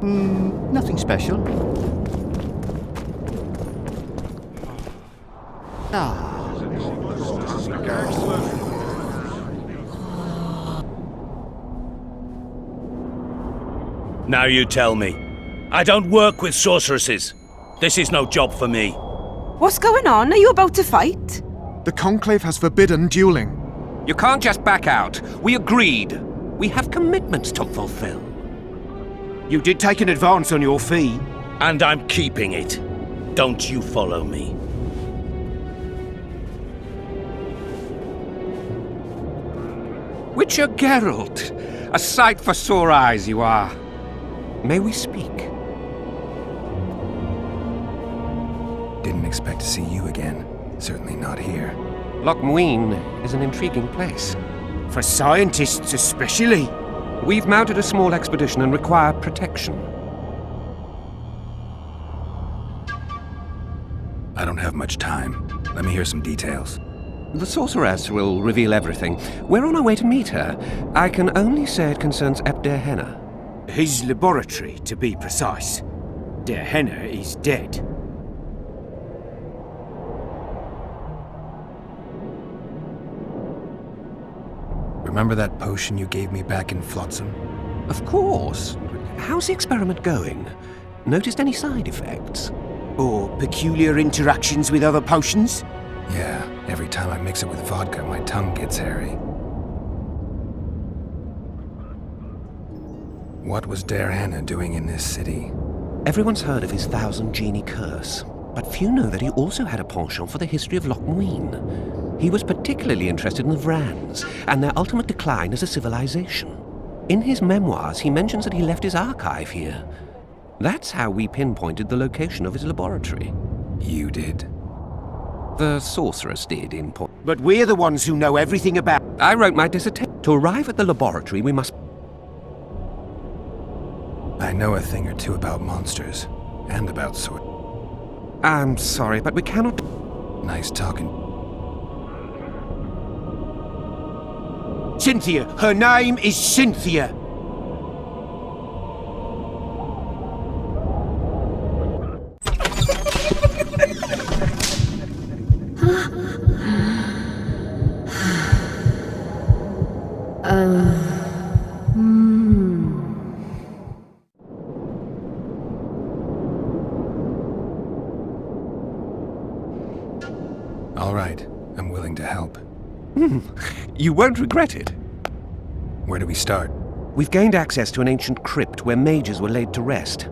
Nothing special. Now you tell me. I don't work with sorceresses. This is no job for me. What's going on? Are you about to fight? The Conclave has forbidden dueling. You can't just back out. We agreed. We have commitments to fulfill. You did take an advance on your fee. And I'm keeping it. Don't you follow me. Witcher Geralt, a sight for sore eyes you are. May we speak? Didn't expect to see you again. Certainly not here. Loch Muin is an intriguing place. For scientists especially. We've mounted a small expedition and require protection. I don't have much time. Let me hear some details. The sorceress will reveal everything. We're on our way to meet her. I can only say it concerns Epdir Henna. His laboratory, to be precise. Der Henna is dead. Remember that potion you gave me back in Flotsam? Of course. How's the experiment going? Noticed any side effects? Or peculiar interactions with other potions? Yeah, every time I mix it with vodka, my tongue gets hairy. What was Der Henna doing in this city? Everyone's heard of his Thousand Genie curse, but few know that he also had a penchant for the history of Loch Muin. He was particularly interested in the Vrans and their ultimate decline as a civilization. In his memoirs, he mentions that he left his archive here. That's how we pinpointed the location of his laboratory. You did? The sorceress did, in point. But we're the ones who know everything about... I wrote my dissertation. To arrive at the laboratory, we must... I know a thing or two about monsters, and about sword. I'm sorry, but we cannot... Nice talking. Cynthia! Her name is Cynthia! All right, I'm willing to help. You won't regret it. Where do we start? We've gained access to an ancient crypt where mages were laid to rest.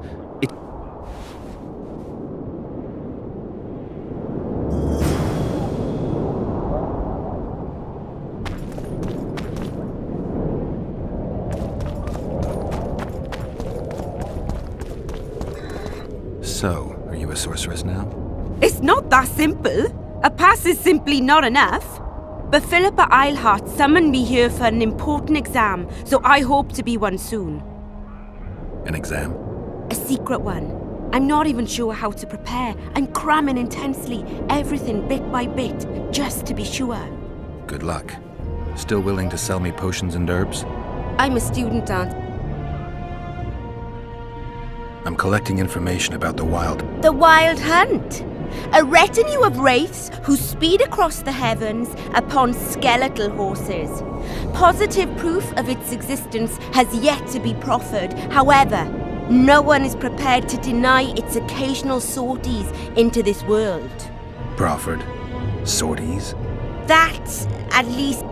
So, are you a sorceress now? It's not that simple. A pass is simply not enough. But Philippa Eilhart summoned me here for an important exam, so I hope to be one soon. An exam? A secret one. I'm not even sure how to prepare. I'm cramming intensely, everything bit by bit, just to be sure. Good luck. Still willing to sell me potions and herbs? I'm a student, Aunt. I'm collecting information about the Wild. The Wild Hunt. A retinue of wraiths who speed across the heavens upon skeletal horses. Positive proof of its existence has yet to be proffered. However, no one is prepared to deny its occasional sorties into this world. Proffered? Sorties? That, at least...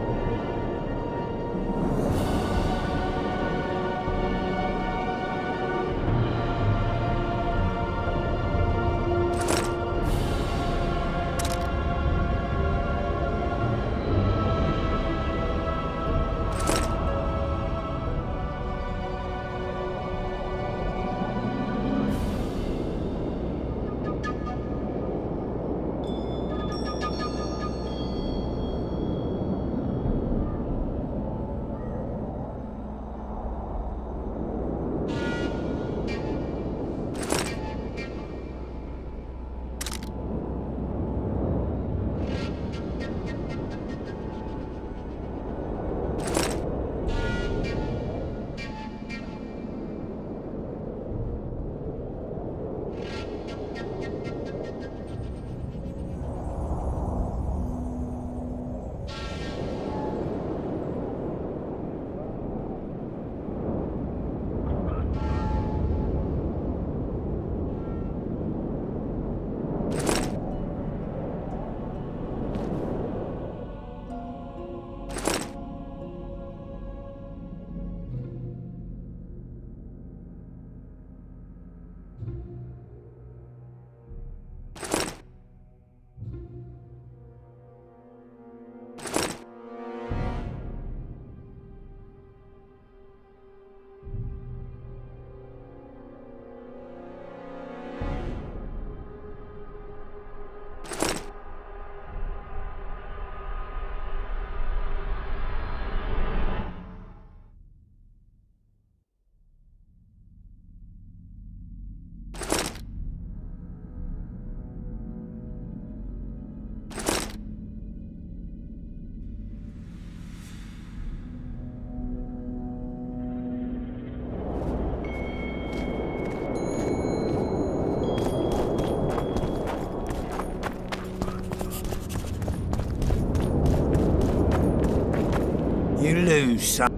lose, son.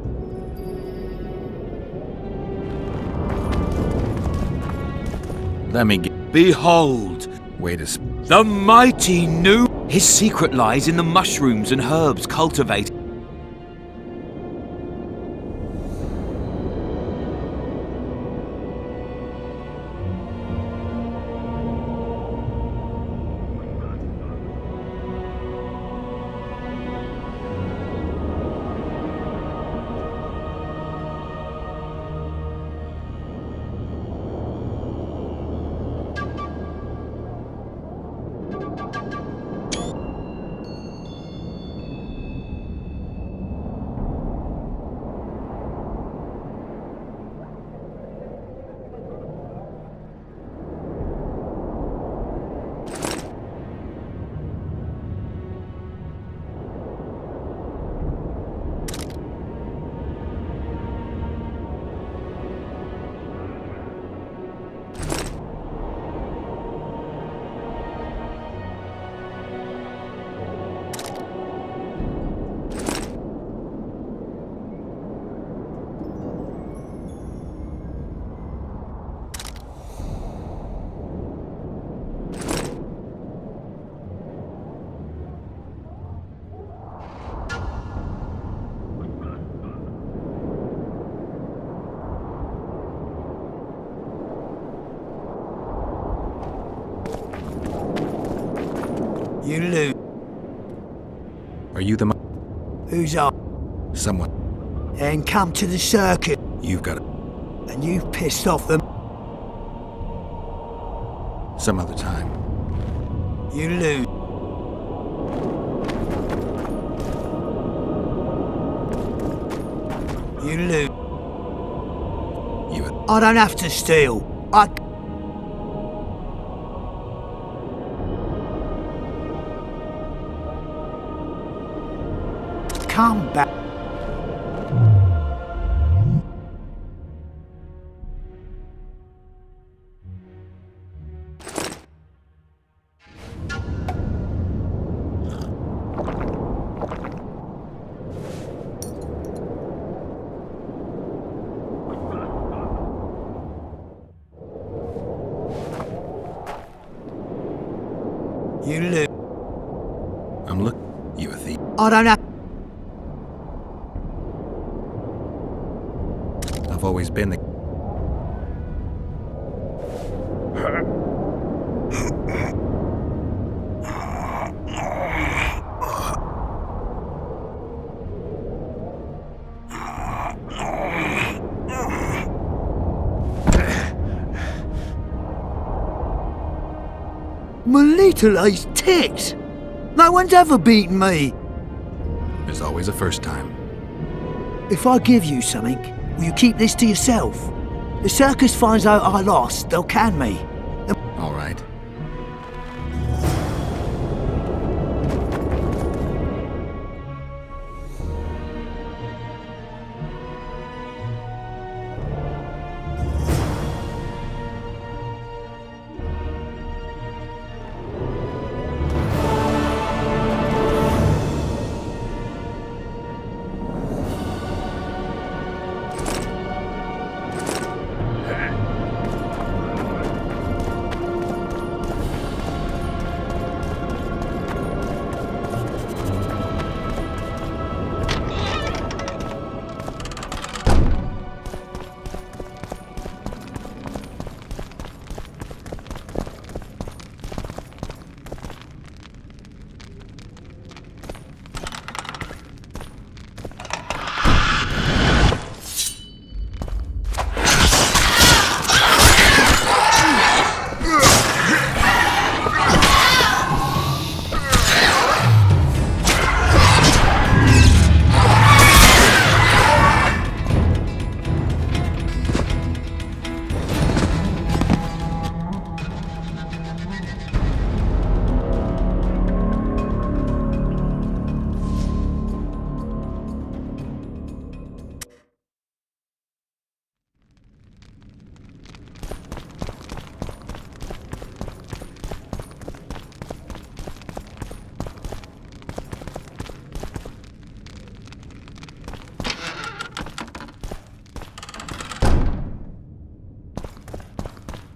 Let me get. Behold, Wait a the mighty new. His secret lies in the mushrooms and herbs cultivated. You lose. Are you the Who's up? someone? And come to the circuit. You've got And you've pissed off them. some other time. You lose. You lose. You I don't have to steal. I. Come back. You lose. I'm look. You a thief? I don't have. I've always been the. Melitele's tits! No one's ever beaten me! There's always a first time. If I give you something, will you keep this to yourself? The circus finds out I lost, they'll can me. All right.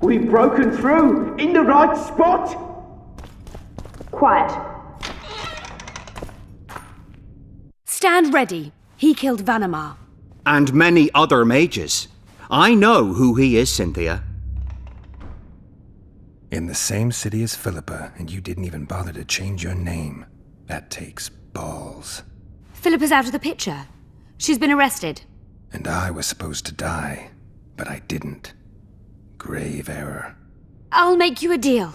We've broken through in the right spot. Quiet. Stand ready. He killed Vanamar. And many other mages. I know who he is, Cynthia. In the same city as Philippa, and you didn't even bother to change your name. That takes balls. Philippa's out of the picture. She's been arrested. And I was supposed to die, but I didn't. Grave error. I'll make you a deal.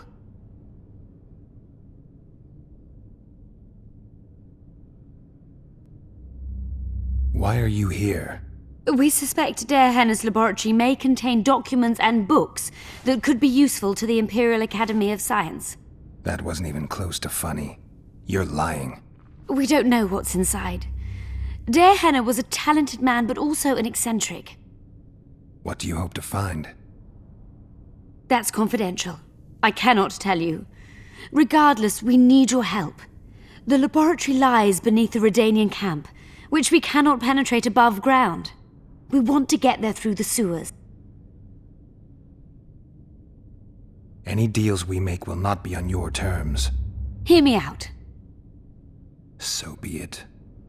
Why are you here? We suspect Der Henner's laboratory may contain documents and books that could be useful to the Imperial Academy of Science. That wasn't even close to funny. You're lying. We don't know what's inside. Der Henner was a talented man, but also an eccentric. What do you hope to find? That's confidential. I cannot tell you. Regardless, we need your help. The laboratory lies beneath the Redanian camp, which we cannot penetrate above ground. We want to get there through the sewers. Any deals we make will not be on your terms. Hear me out. So be it.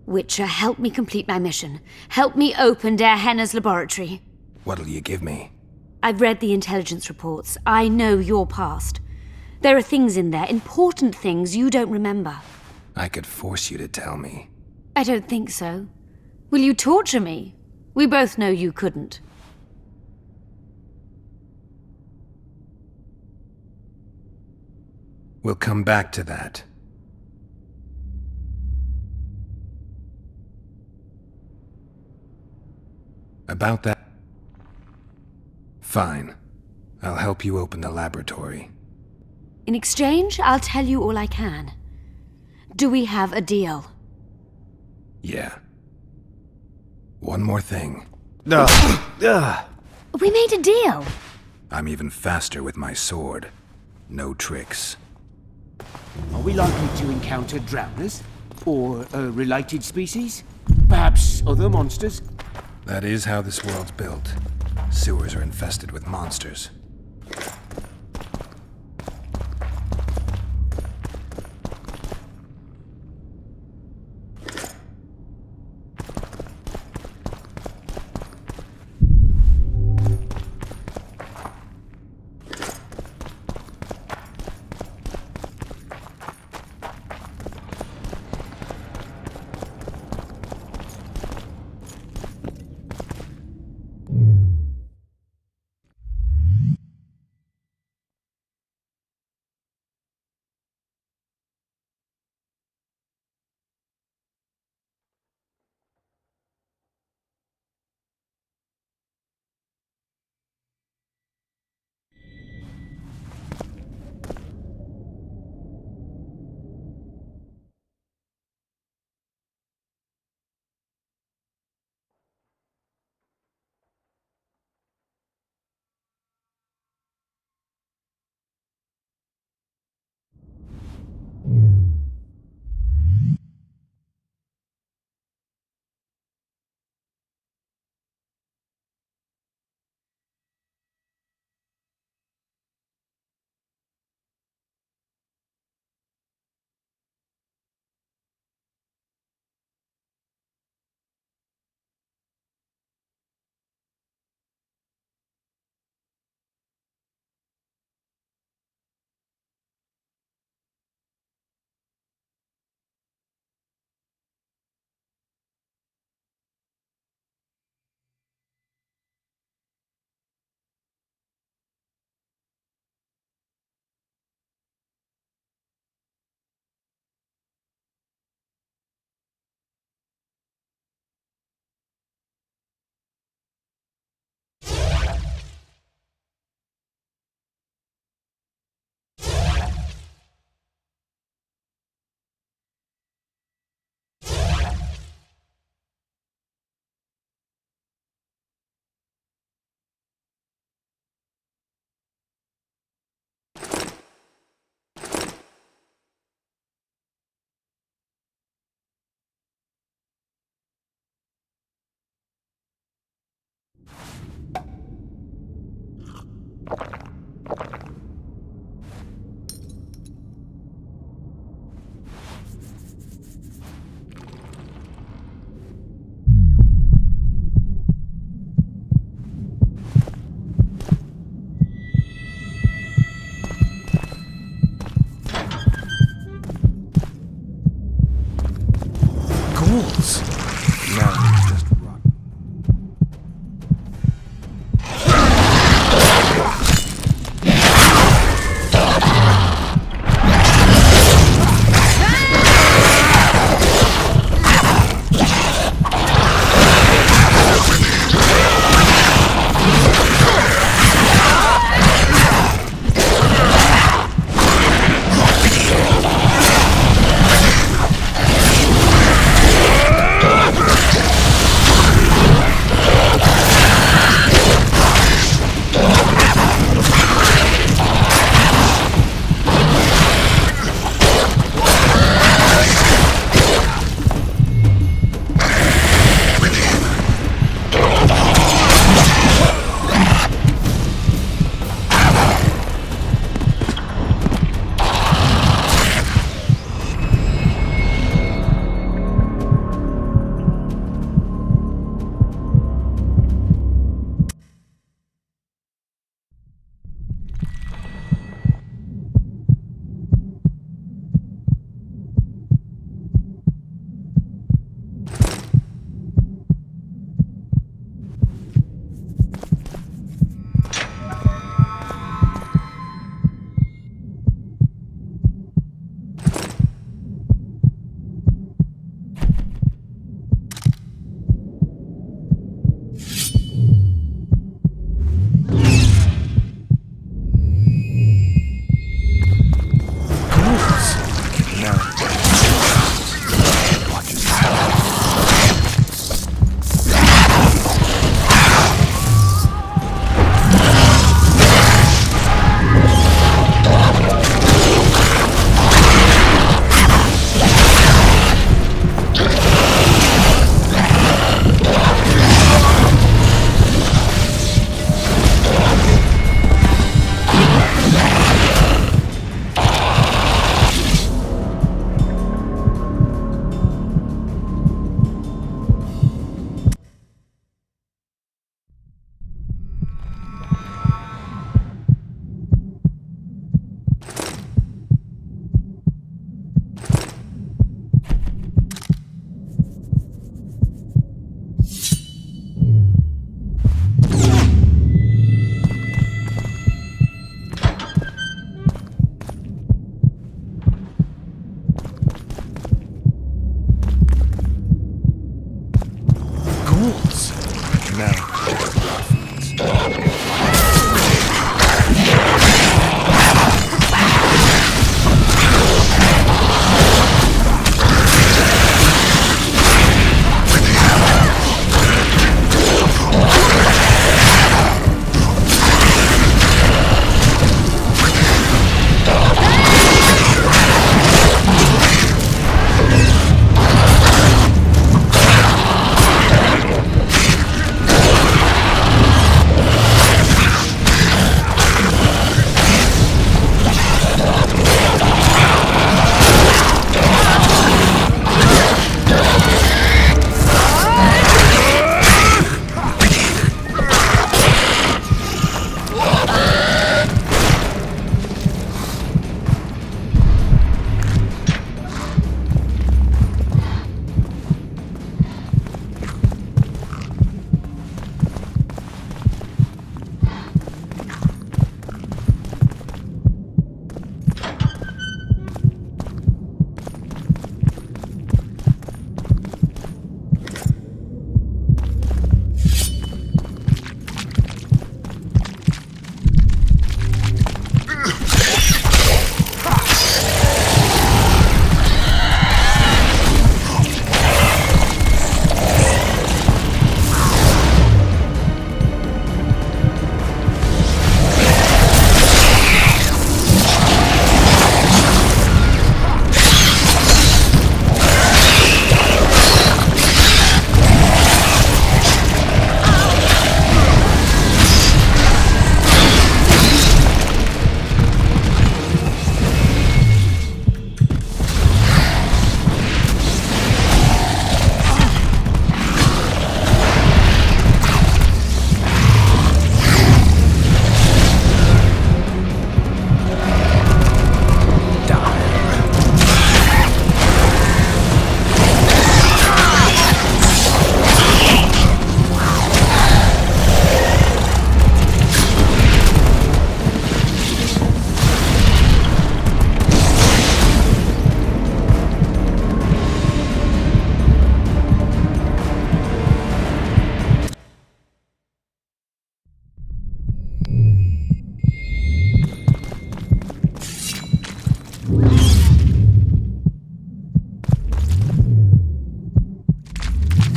Witcher, help me complete my mission. Help me open Der Henner's laboratory. What'll you give me? I've read the intelligence reports. I know your past. There are things in there, important things you don't remember. I could force you to tell me. I don't think so. Will you torture me? We both know you couldn't. We'll come back to that. About that... Fine. I'll help you open the laboratory. In exchange, I'll tell you all I can. Do we have a deal? Yeah. One more thing. We made a deal. I'm even faster with my sword. No tricks. Are we likely to encounter drowners? Or a related species? Perhaps other monsters? That is how this world's built. Sewers are infested with monsters. walls. Now it's just rot.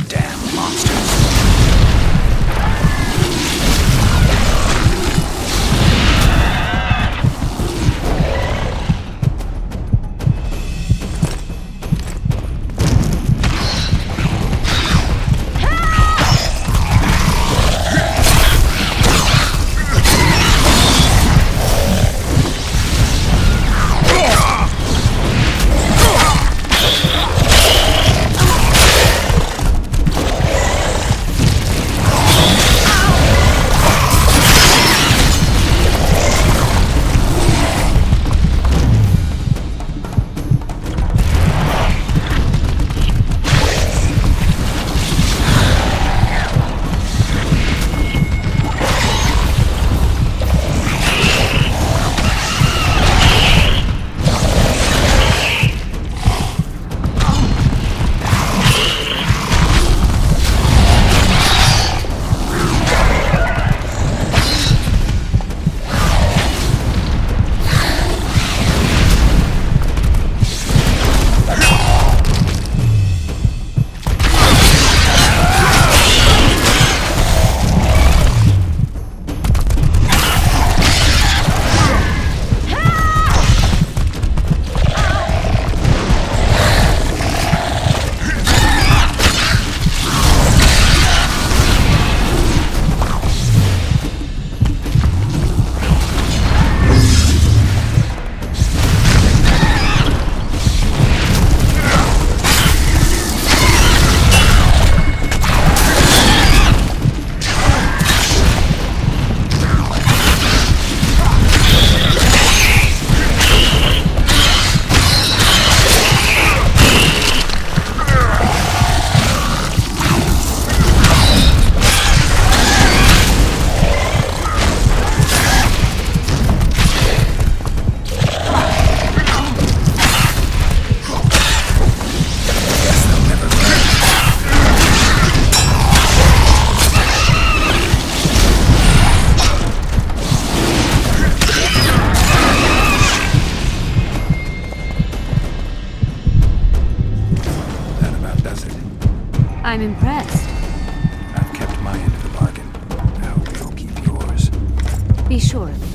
Damn monsters. I'm impressed. I've kept my end of the bargain. I hope you'll keep yours. Be sure of it.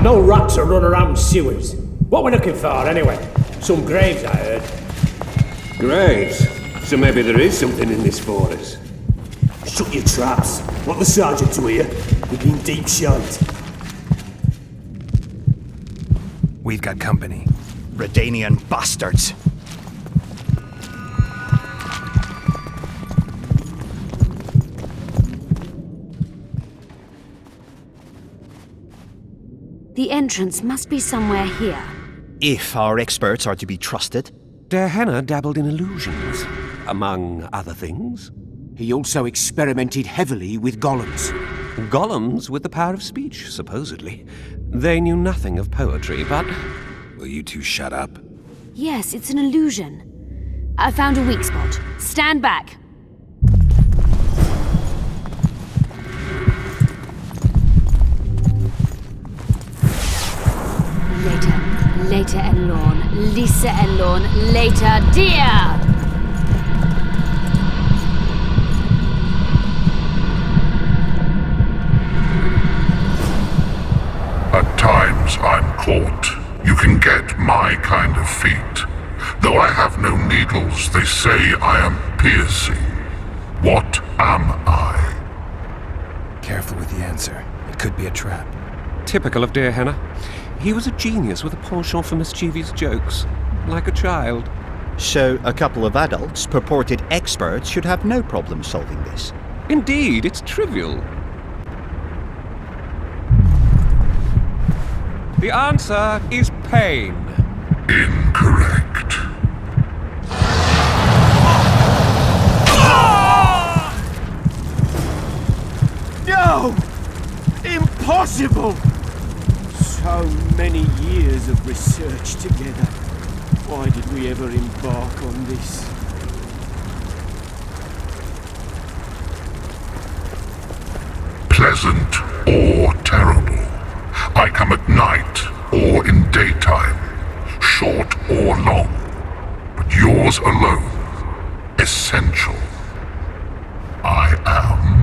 No rats that run around sewers. What we're looking for, anyway? Some graves, I heard. Graves? So maybe there is something in this for us. Shut your traps. Want the sergeant to hear? We've been deep shite. We've got company. Redanian bastards. The entrance must be somewhere here. If our experts are to be trusted. Dehenna dabbled in illusions, among other things. He also experimented heavily with golems. Golems with the power of speech, supposedly. They knew nothing of poetry, but... Will you two shut up? Yes, it's an illusion. I found a weak spot. Stand back. Later, Elorn. Lisa Elorn. Later, dear! At times I'm caught. You can get my kind of feat. Though I have no needles, they say I am piercing. What am I? Careful with the answer. It could be a trap. Typical of dear Henna. He was a genius with a penchant for mischievous jokes, like a child. So a couple of adults, purported experts, should have no problem solving this. Indeed, it's trivial. The answer is pain. Incorrect. No! Impossible! So many years of research together. Why did we ever embark on this? Pleasant or terrible. I come at night or in daytime, short or long, but yours alone, essential. I am.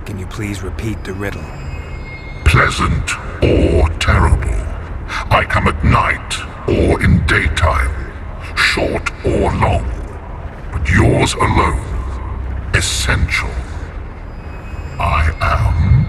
Can you please repeat the riddle? Pleasant or terrible. I come at night or in daytime, short or long, but yours alone, essential. I am.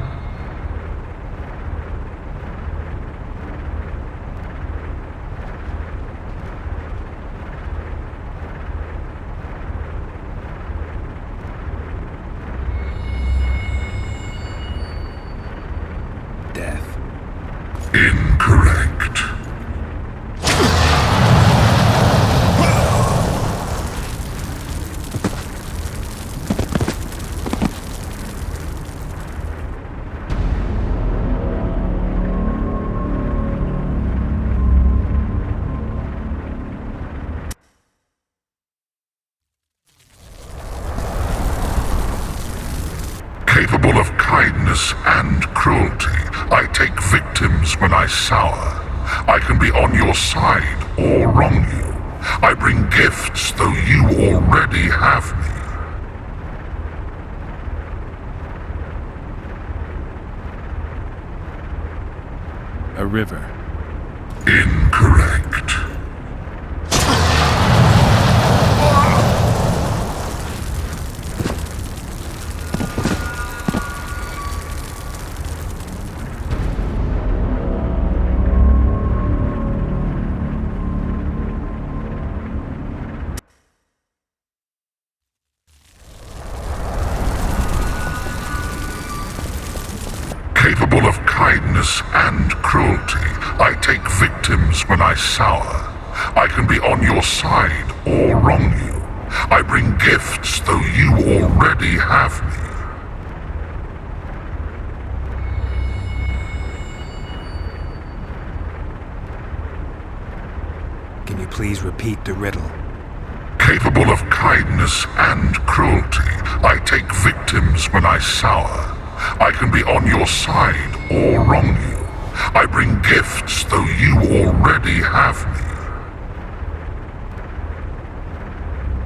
Death. Incorrect. Capable of kindness and cruelty, I take victims when I sour. I can be on your side or wrong you. I bring gifts though you already have me. A river. Incorrect. Capable of kindness and cruelty, I take victims when I sour. I can be on your side or wrong you. I bring gifts though you already have me. Can you please repeat the riddle? Capable of kindness and cruelty, I take victims when I sour. I can be on your side or wrong you. I bring gifts though you already have me.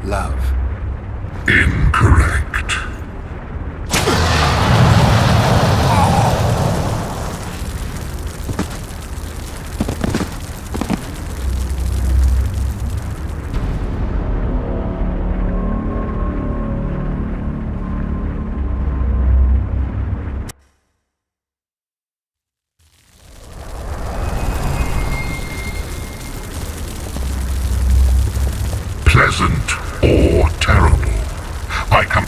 Love. Incorrect. Pleasant or terrible. I come.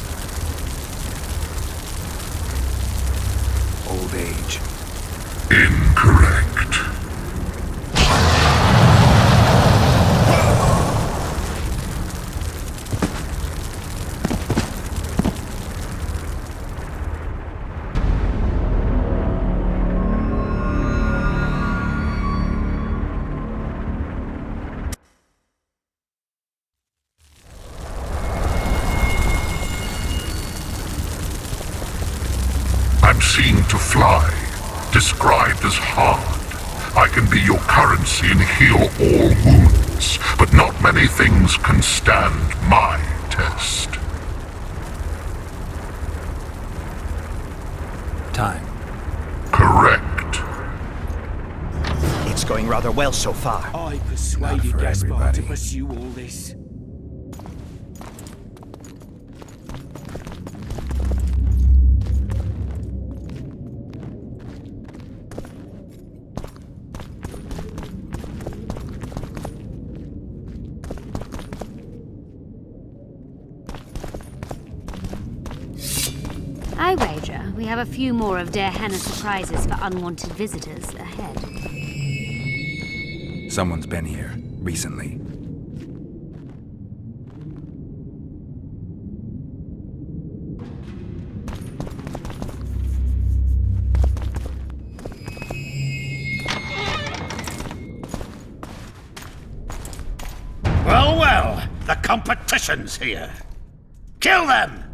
Old age. Incorrect. I'm seen to fly, described as hard. I can be your currency and heal all wounds, but not many things can stand my test. time. Correct. It's going rather well so far. I persuaded for Gaspar to everybody. pursue all this. I wager we have a few more of Der Henna's surprises for unwanted visitors ahead. Someone's been here recently. Well, well, the competition's here. Kill them!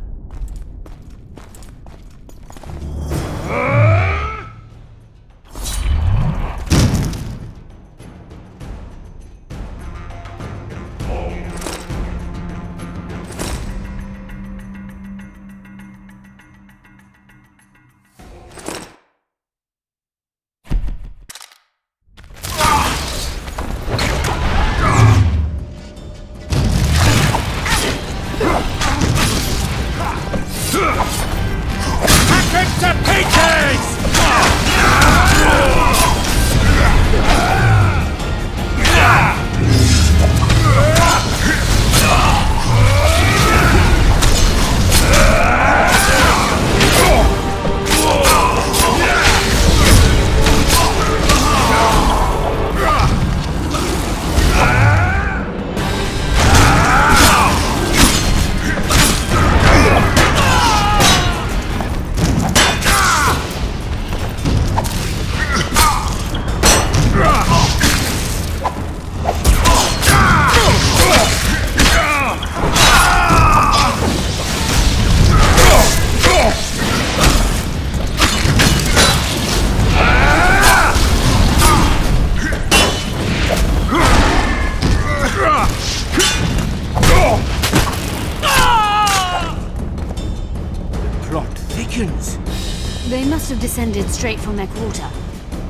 They must have descended straight from their quarter.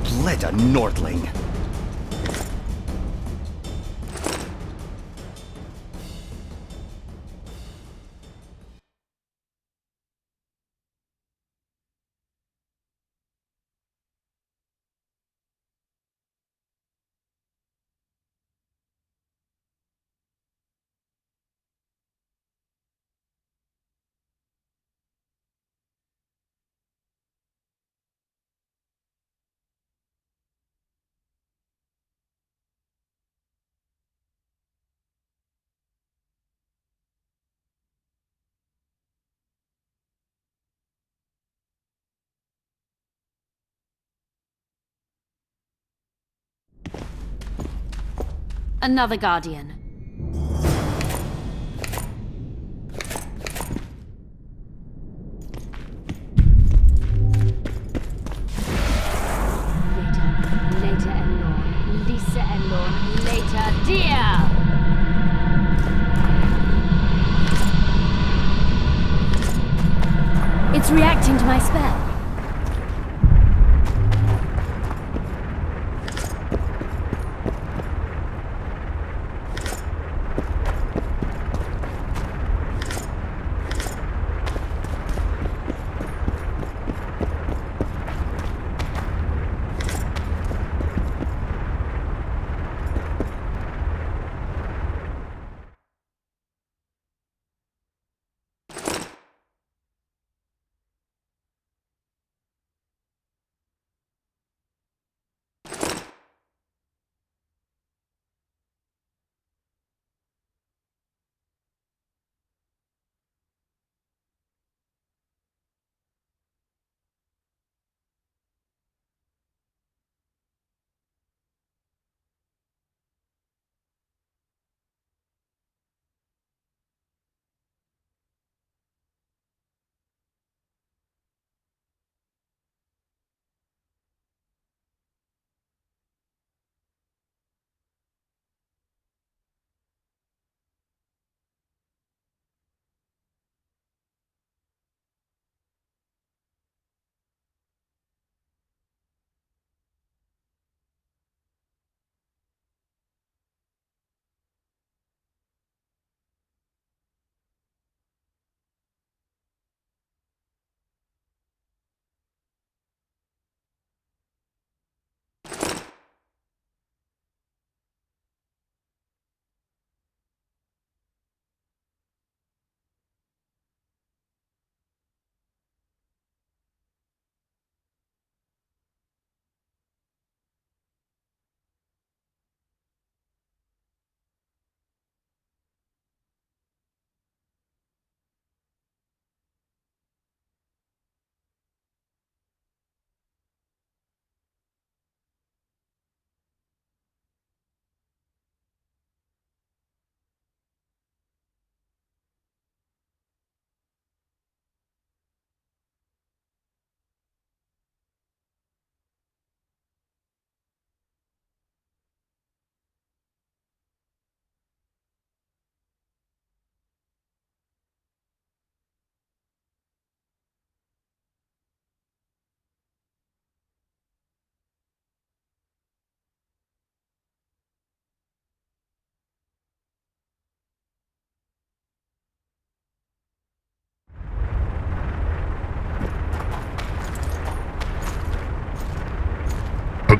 Bleda Nordling. Another Guardian. Later Elorn. Lisa Elorn. Later Dear! It's reacting to my spell.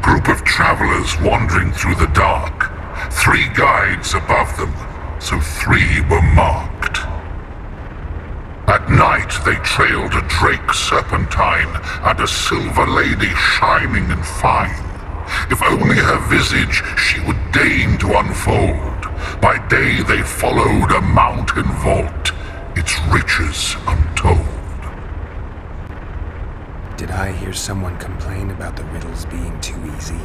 group of travelers wandering through the dark. 3 guides above them, so 3 were marked. At night they trailed a drake serpentine and a silver lady shining and fine. If only her visage she would deign to unfold. By day they followed a mountain vault, its riches untold. Did I hear someone complain about the riddles being too easy?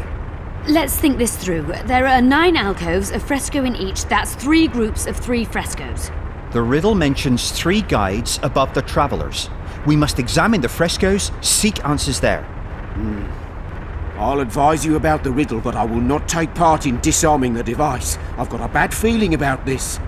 Let's think this through. There are 9 alcoves, a fresco in each. That's 3 groups of 3 frescoes. The riddle mentions 3 guides above the travelers. We must examine the frescoes, seek answers there. I'll advise you about the riddle, but I will not take part in disarming the device. I've got a bad feeling about this.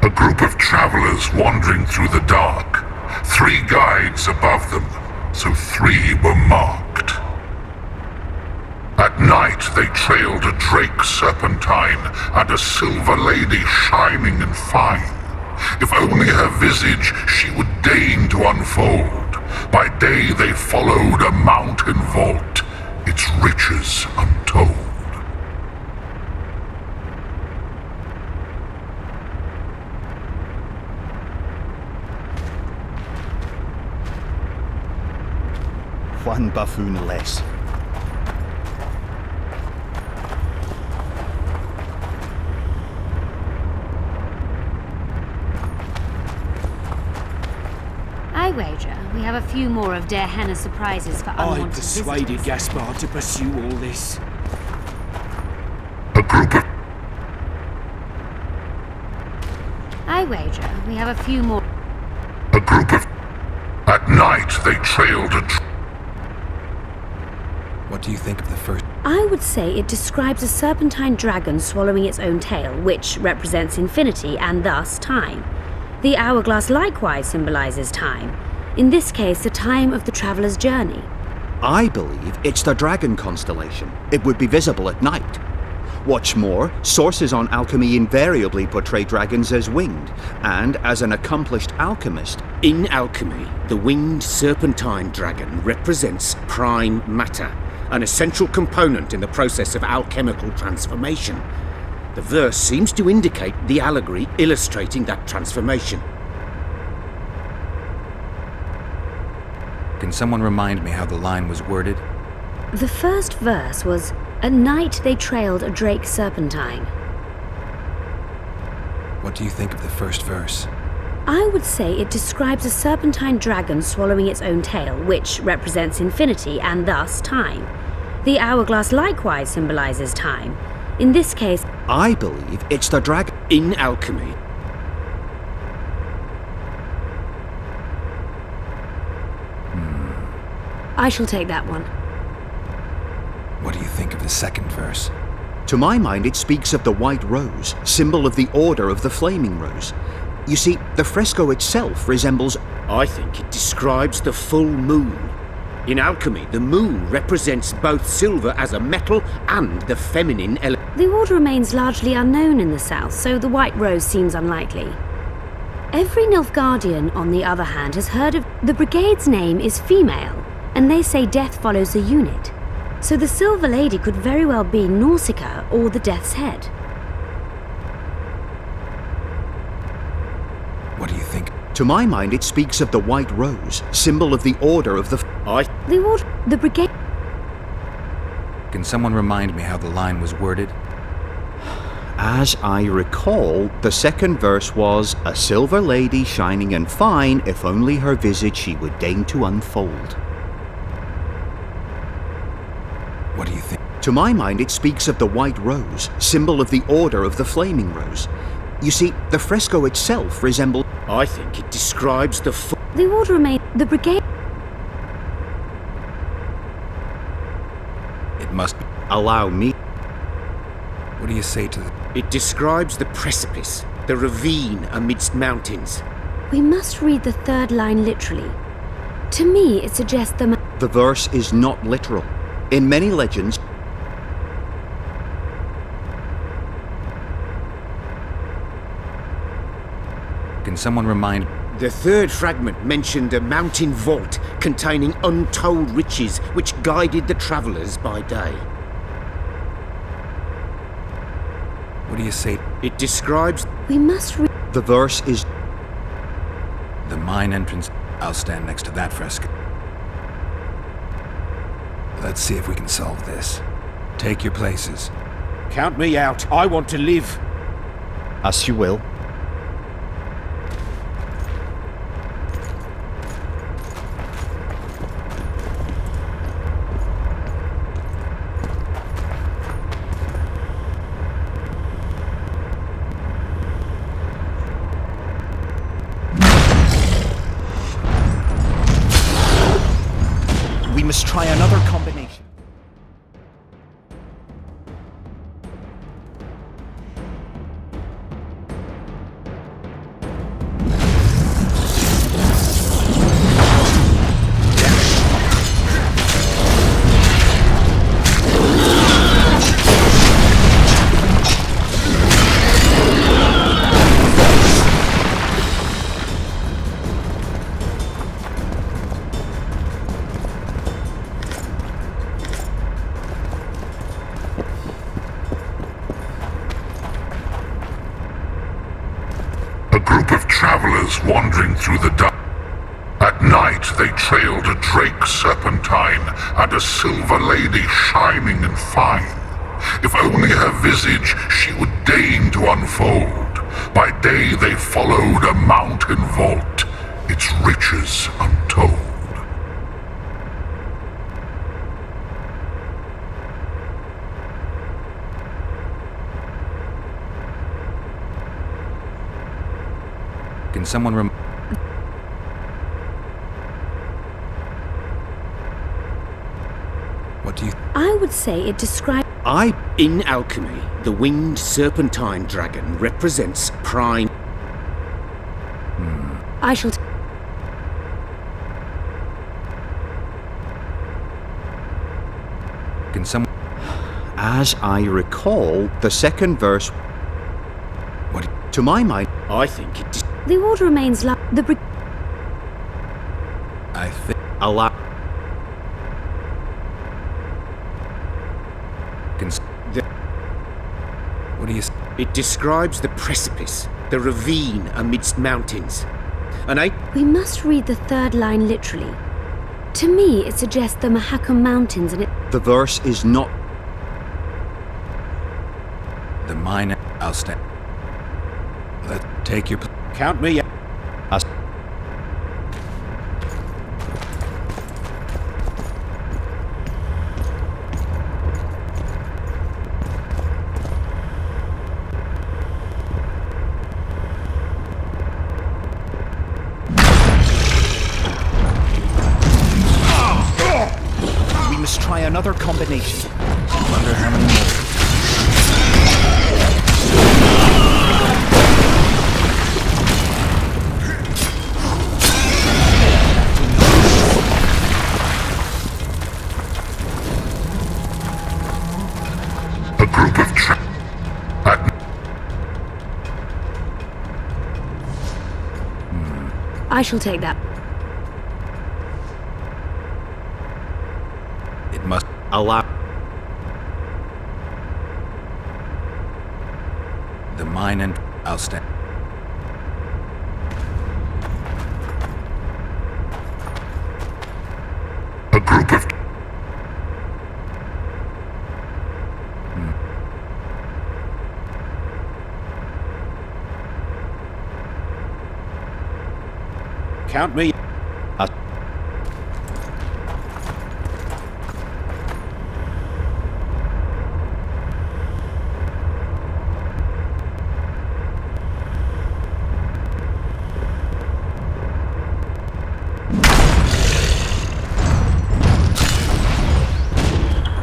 A group of travelers wandering through the dark. 3 guides above them, so 3 were marked. At night they trailed a drake serpentine and a silver lady shining and fine. If only her visage she would deign to unfold. By day they followed a mountain vault, its riches untold. One buffoon less. I wager we have a few more of Der Henne's surprises for unwanted I persuaded visitors. Gaspar to pursue all this. A group of I wager we have a few more. A group of... At night they trailed a... What do you think of the first? I would say it describes a serpentine dragon swallowing its own tail, which represents infinity and thus time. The hourglass likewise symbolizes time. In this case, the time of the traveler's journey. I believe it's the Dragon constellation. It would be visible at night. What's more, sources on alchemy invariably portray dragons as winged, and as an accomplished alchemist. In alchemy, the winged serpentine dragon represents prime matter, an essential component in the process of alchemical transformation. The verse seems to indicate the allegory illustrating that transformation. Can someone remind me how the line was worded? The first verse was, "At night they trailed a drake serpentine." What do you think of the first verse? I would say it describes a serpentine dragon swallowing its own tail, which represents infinity and thus time. The hourglass likewise symbolizes time. In this case, I believe it's the dragon. In alchemy, I shall take that one. What do you think of the second verse? To my mind, it speaks of the white rose, symbol of the Order of the Flaming Rose. You see, the fresco itself resembles... I think it describes the full moon. In alchemy, the moon represents both silver as a metal and the feminine element. The order remains largely unknown in the south, so the white rose seems unlikely. Every Nilfgaardian, on the other hand, has heard of... The brigade's name is female, and they say death follows the unit. So the Silver Lady could very well be Nausicaa or the Death's Head. What do you think? To my mind, it speaks of the white rose, symbol of the Order of the... The brigade... Can someone remind me how the line was worded? As I recall, the second verse was, "A silver lady shining and fine, if only her visage she would deign to unfold." What do you think? To my mind, it speaks of the white rose, symbol of the Order of the Flaming Rose. You see, the fresco itself resembles... I think it describes the The order remains. The brigade. It must be. Allow me. What do you say to the... It describes the precipice, the ravine amidst mountains. We must read the third line literally. To me, it suggests the. The verse is not literal. In many legends, Can someone remind... The third fragment mentioned a mountain vault containing untold riches which guided the travellers by day. What do you say? It describes... We must read. the verse is... The mine entrance. I'll stand next to that fresco. Let's see if we can solve this. Take your places. Count me out. I want to live. As you will. We must try another combination. Travelers wandering through the dark. At night they trailed a drake serpentine and a silver lady shining and fine. If only her visage she would deign to unfold. By day they followed a mountain vault, its riches untold. Can someone What do you... I would say it describes... In alchemy, the winged serpentine dragon represents prime... I shall... Can someone... As I recall, the second verse... What? To my mind... I think it... The order remains the brig... I think... Allow... What do you... It describes the precipice, the ravine amidst mountains. And We must read the third line literally. To me, it suggests the Mahakam Mountains and it... The verse is not... The mine... I'll stand... Let's take your... Count me out. We must try another combination. I wonder how many more. A group of I shall take that. It must... Allow... The mine and... I'll stand... A group of... Count me.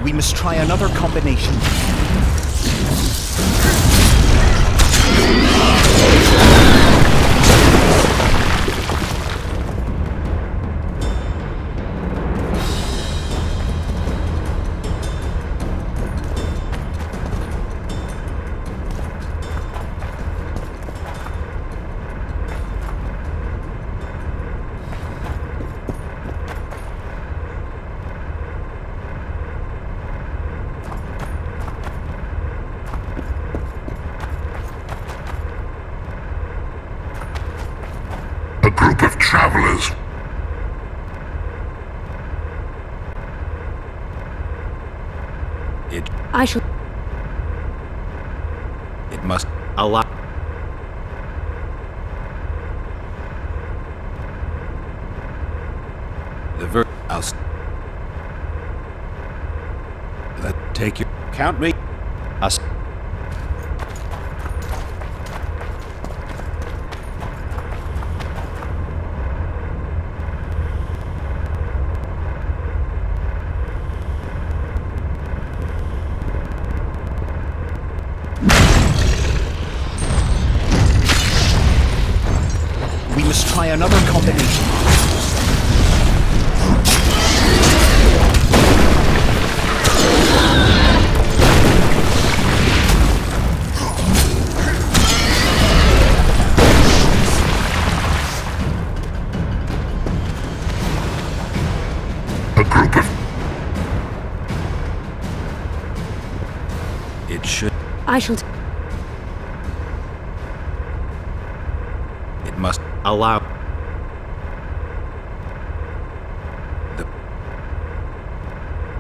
We must try another combination. A group of travelers. I shall. It must allow. take your. Count me. Us. We must try another combination. A group of... It should. I shall. It must allow.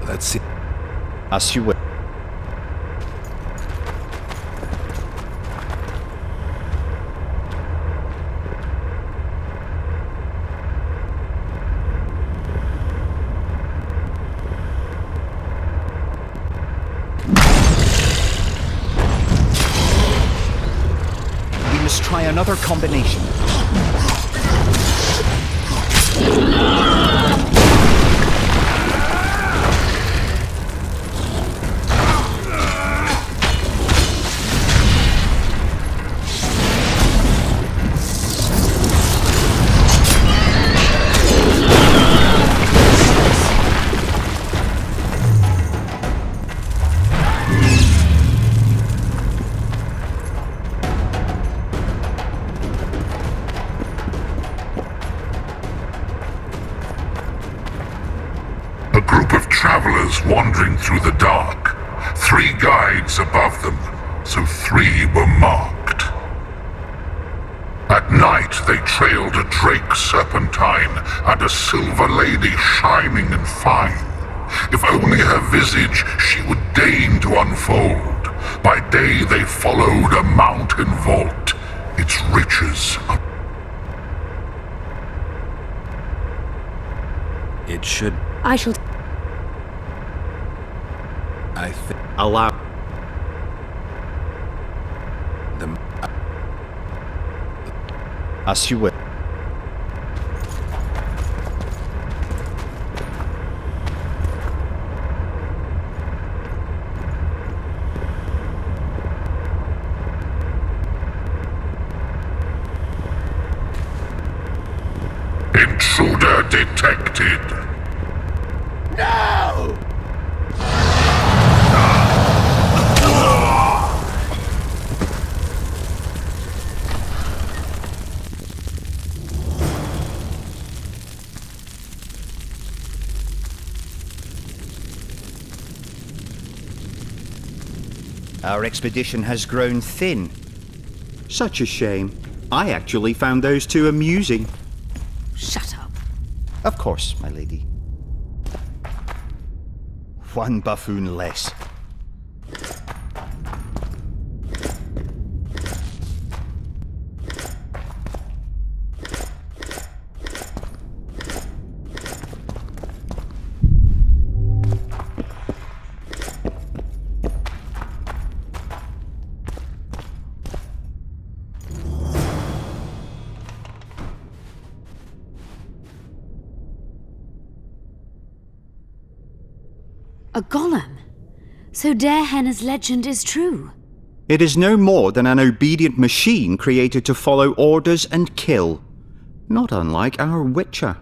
Let's see. As you will. We must try another combination. A group of travelers wandering through the dark. 3 guides above them, so 3 were marked. At night they trailed a drake serpentine and a silver lady shining and fine. If only her visage she would deign to unfold. By day they followed a mountain vault, its riches. It should. I shall. I think. Allow. Them. As you will. Intruder detected. No! Our expedition has grown thin. Such a shame. I actually found those 2 amusing. Shut up. Of course, my lady. One buffoon less. A golem? So Darehenna's legend is true? It is no more than an obedient machine created to follow orders and kill. Not unlike our Witcher.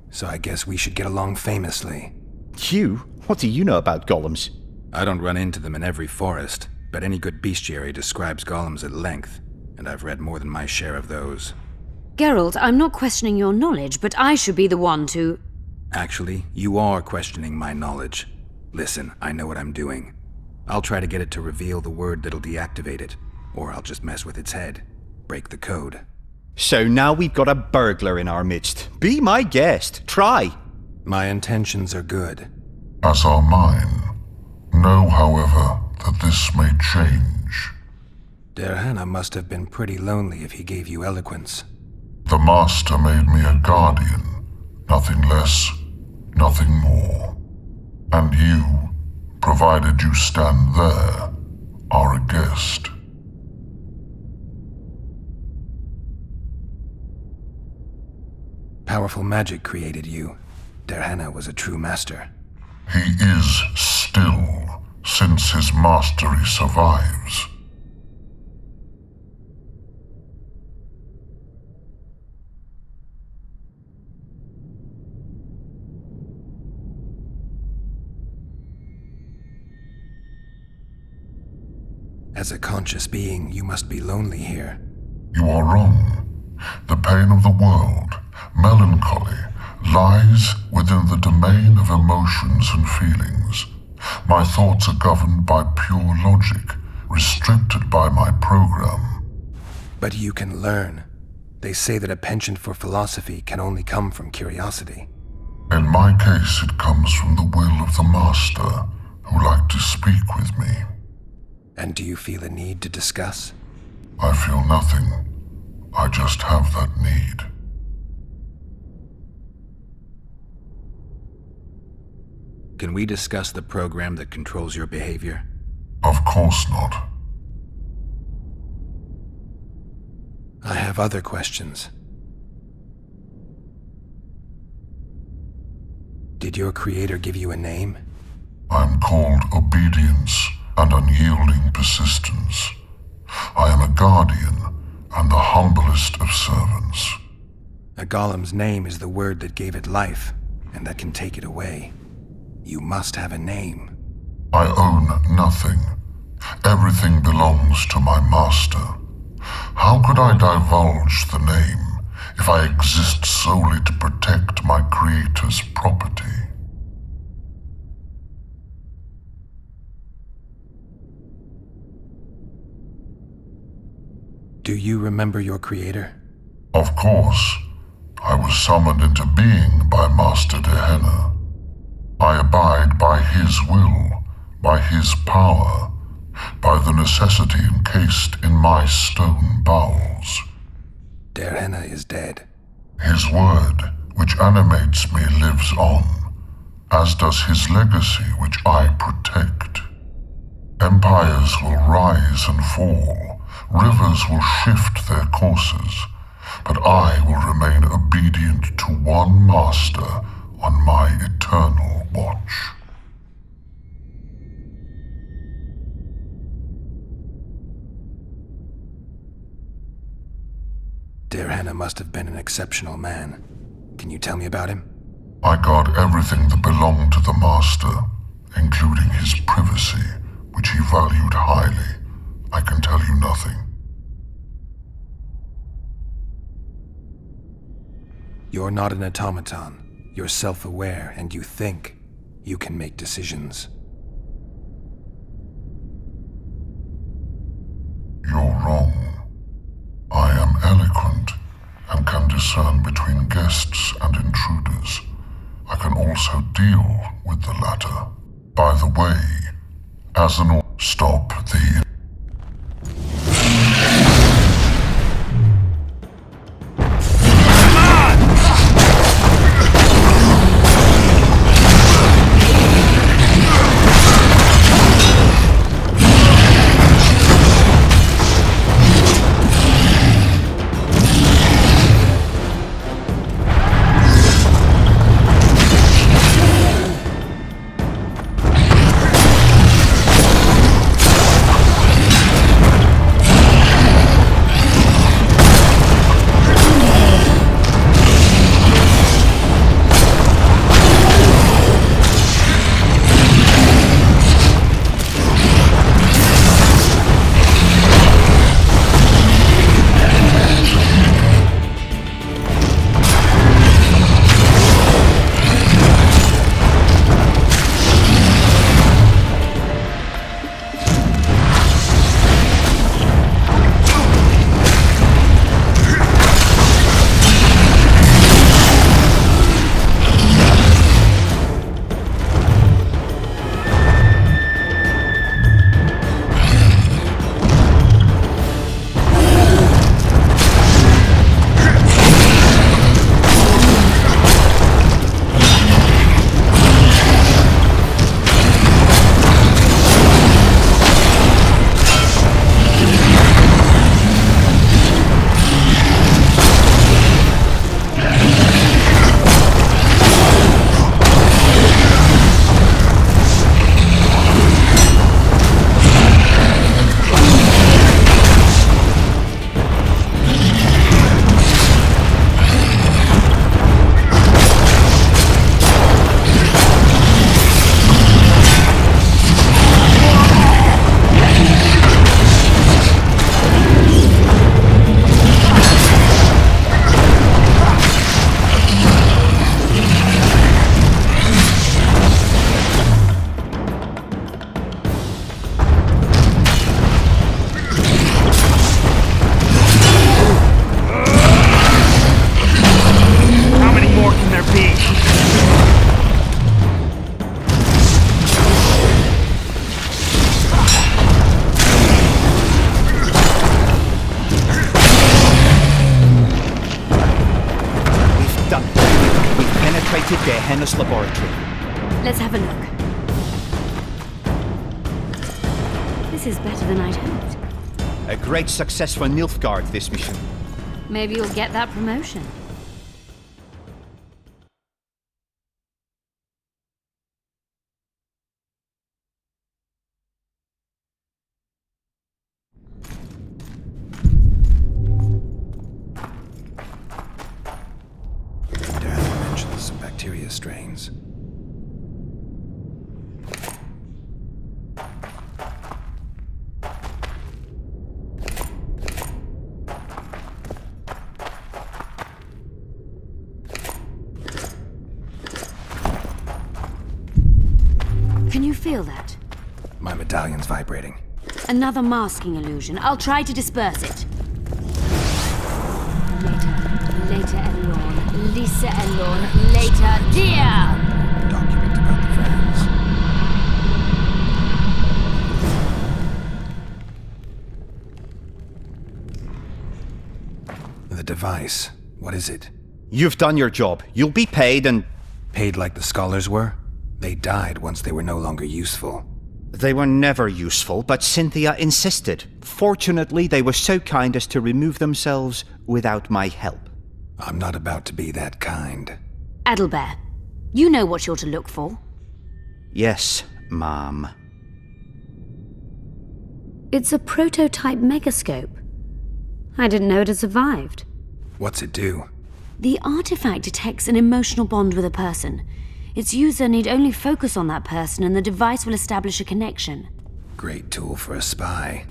So I guess we should get along famously. You? What do you know about golems? I don't run into them in every forest, but any good bestiary describes golems at length, and I've read more than my share of those. Geralt, I'm not questioning your knowledge, but I should be the one to... Actually, you are questioning my knowledge. Listen, I know what I'm doing. I'll try to get it to reveal the word that'll deactivate it, or I'll just mess with its head. Break the code. So now we've got a burglar in our midst. Be my guest. Try. My intentions are good. As are mine. Know, however, that this may change. Darehenna must have been pretty lonely if he gave you eloquence. The Master made me a guardian. Nothing less, nothing more. And you, provided you stand there, are a guest. Powerful magic created you. Darehenna was a true master. He is still, since his mastery survives. As a conscious being, you must be lonely here. You are wrong. The pain of the world, melancholy, lies within the domain of emotions and feelings. My thoughts are governed by pure logic, restricted by my program. But you can learn. They say that a penchant for philosophy can only come from curiosity. In my case, it comes from the will of the Master, who liked to speak with me. And do you feel a need to discuss? I feel nothing. I just have that need. Can we discuss the program that controls your behavior? Of course not. I have other questions. Did your creator give you a name? I'm called Obedience and Unyielding Persistence. I am a guardian and the humblest of servants. A golem's name is the word that gave it life, and that can take it away. You must have a name. I own nothing. Everything belongs to my master. How could I divulge the name if I exist solely to protect my creator's property? Do you remember your creator? Of course. I was summoned into being by Master Darehenna. I abide by his will, by his power, by the necessity encased in my stone bowels. Darehenna is dead. His word, which animates me, lives on, as does his legacy, which I protect. Empires will rise and fall, rivers will shift their courses, but I will remain obedient to one master on my eternal watch. Darehenna must have been an exceptional man. Can you tell me about him? I guard everything that belonged to the master, including his privacy, which he valued highly. I can tell you nothing. You're not an automaton. You're self-aware, and you think. You can make decisions. You're wrong. I am eloquent and can discern between guests and intruders. I can also deal with the latter. By the way, as an stop the... Gehenna's laboratory. Let's have a look. This is better than I'd hoped. A great success for Nilfgaard, this mission. Maybe you'll get that promotion. Some bacteria strains. Can you feel that? My medallion's vibrating. Another masking illusion. I'll try to disperse it. Later, Elorn. Lisa Elorn. Later, dear! Document about the Vrans. The device. What is it? You've done your job. You'll be paid and... Paid like the scholars were? They died once they were no longer useful. They were never useful, but Cynthia insisted. Fortunately, they were so kind as to remove themselves without my help. I'm not about to be that kind. Adelbert, you know what you're to look for. Yes, Mom. It's a prototype megascope. I didn't know it had survived. What's it do? The artifact detects an emotional bond with a person. Its user need only focus on that person and the device will establish a connection. Great tool for a spy.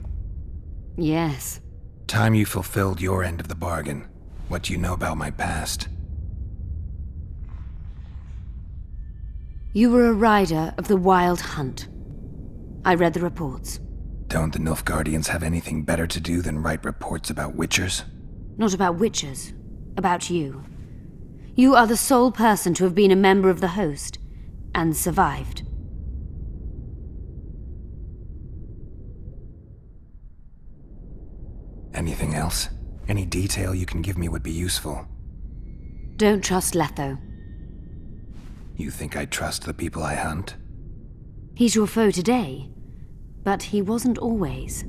Yes. Time you fulfilled your end of the bargain. What do you know about my past? You were a rider of the Wild Hunt. I read the reports. Don't the Nilfgaardians have anything better to do than write reports about Witchers? Not about Witchers. About you. You are the sole person to have been a member of the Host, and survived. Anything else? Any detail you can give me would be useful. Don't trust Letho. You think I trust the people I hunt? He's your foe today, but he wasn't always.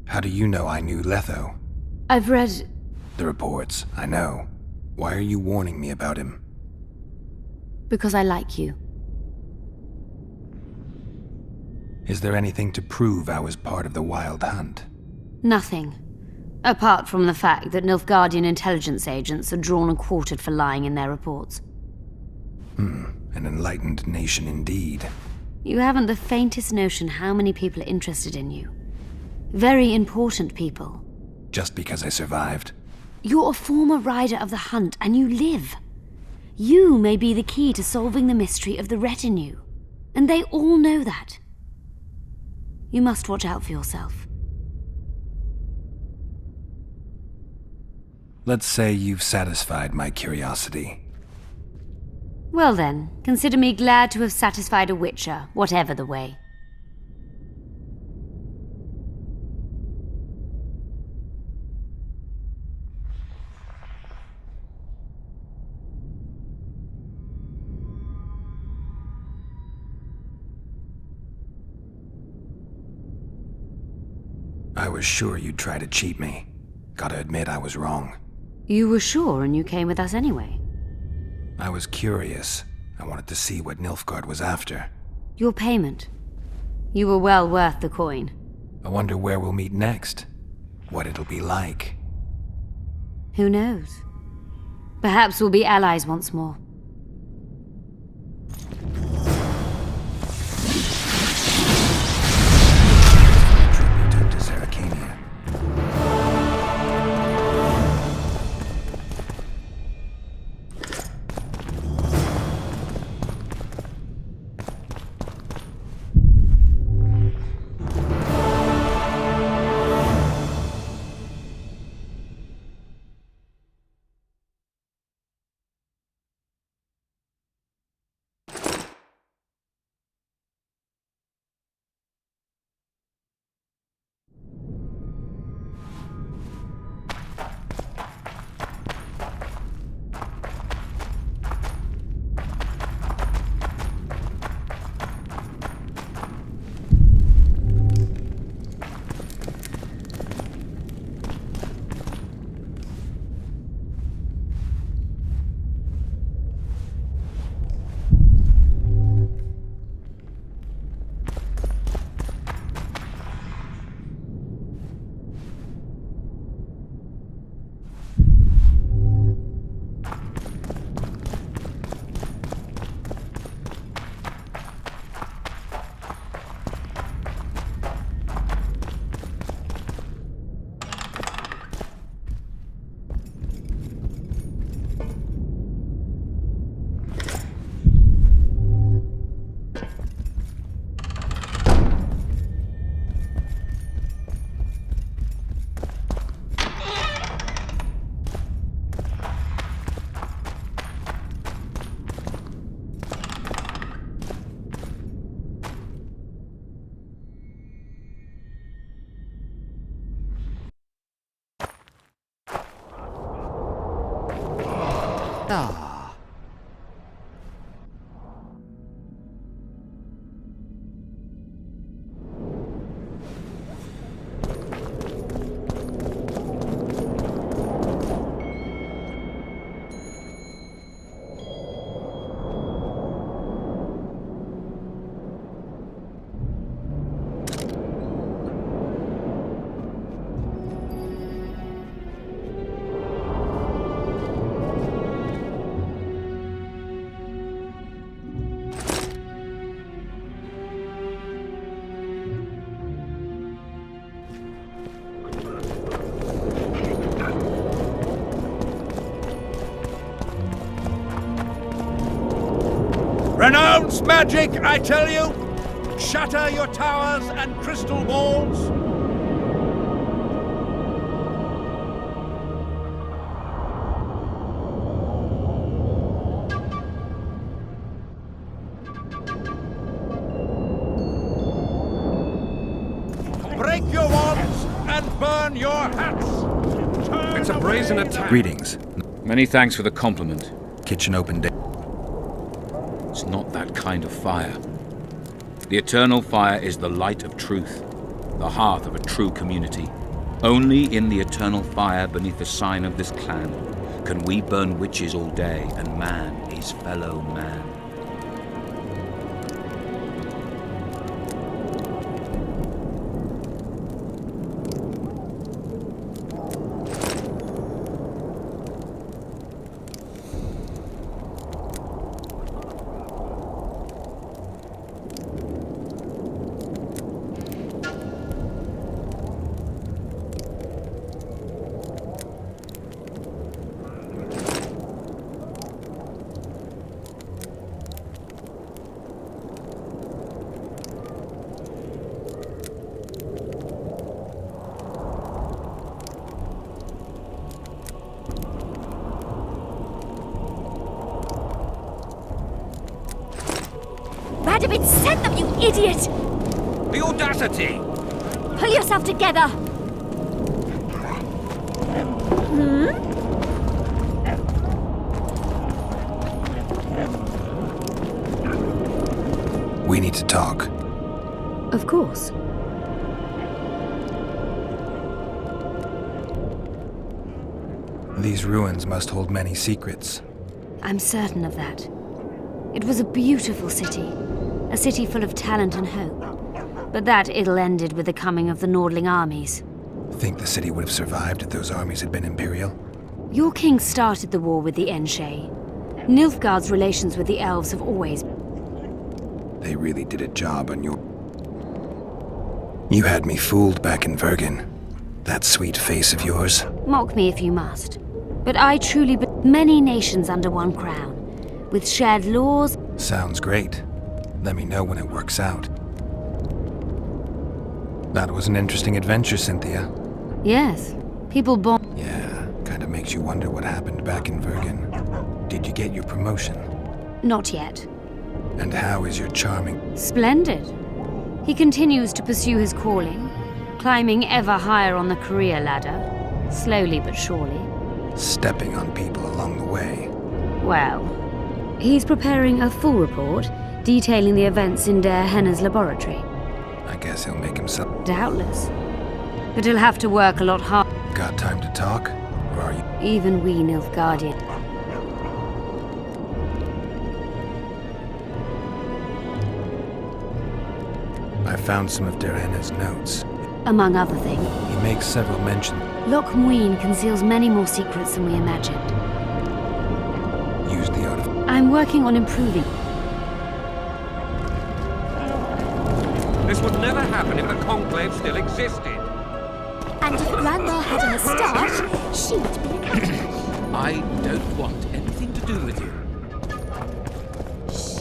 How do you know I knew Letho? I've read... The reports, I know. Why are you warning me about him? Because I like you. Is there anything to prove I was part of the Wild Hunt? Nothing. Apart from the fact that Nilfgaardian intelligence agents are drawn and quartered for lying in their reports. An enlightened nation indeed. You haven't the faintest notion how many people are interested in you. Very important people. Just because I survived? You're a former rider of the Hunt, and you live. You may be the key to solving the mystery of the retinue. And they all know that. You must watch out for yourself. Let's say you've satisfied my curiosity. Well then, consider me glad to have satisfied a Witcher, whatever the way. I was sure you'd try to cheat me. Gotta admit I was wrong. You were sure and you came with us anyway. I was curious. I wanted to see what Nilfgaard was after. Your payment. You were well worth the coin. I wonder where we'll meet next. What it'll be like. Who knows? Perhaps we'll be allies once more. Ah. Renounce magic, I tell you! Shatter your towers and crystal walls! Break your wands and burn your hats! It's a brazen attack. Greetings. Many thanks for the compliment. Kitchen open day. It's not that kind of fire. The eternal fire is the light of truth, the hearth of a true community. Only in the eternal fire beneath the sign of this clan can we burn witches all day and man his fellow man. Radovid sent them, you idiot! The audacity! Pull yourself together! We need to talk. Of course. These ruins must hold many secrets. I'm certain of that. It was a beautiful city. A city full of talent and hope. But that ill ended with the coming of the Nordling armies. Think the city would have survived if those armies had been Imperial? Your king started the war with the Enshe. Nilfgaard's relations with the elves have always... They really did a job on your... You had me fooled back in Vergen. That sweet face of yours. Mock me if you must. But I truly... Many nations under one crown. With shared laws... Sounds great. Let me know when it works out. That was an interesting adventure, Cynthia. Yes. People born... Yeah, kinda makes you wonder what happened back in Vergen. Did you get your promotion? Not yet. And how is your charming... Splendid. He continues to pursue his calling, climbing ever higher on the career ladder, slowly but surely. Stepping on people along the way. Well, he's preparing a full report detailing the events in Der Henner's laboratory. I guess he'll make himself... Doubtless. But he'll have to work a lot harder. Got time to talk? Or are you... Even we Nilfgaardian. I found some of Der Henner's notes. Among other things. He makes several mentions. Loch Muin conceals many more secrets than we imagined. Use the art of... I'm working on improving. This would never happen if the Conclave still existed. And if Grandma had a moustache, she'd be a cat. I don't want anything to do with you.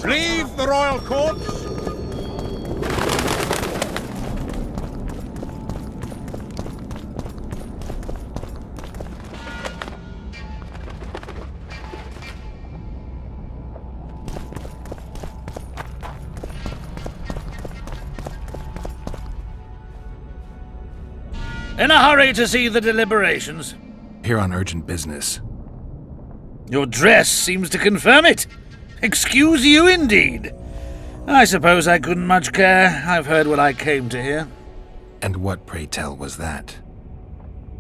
Leave the royal corpse! In a hurry to see the deliberations? Here on urgent business. Your dress seems to confirm it. Excuse you indeed. I suppose I couldn't much care. I've heard what I came to hear. And what, pray tell, was that?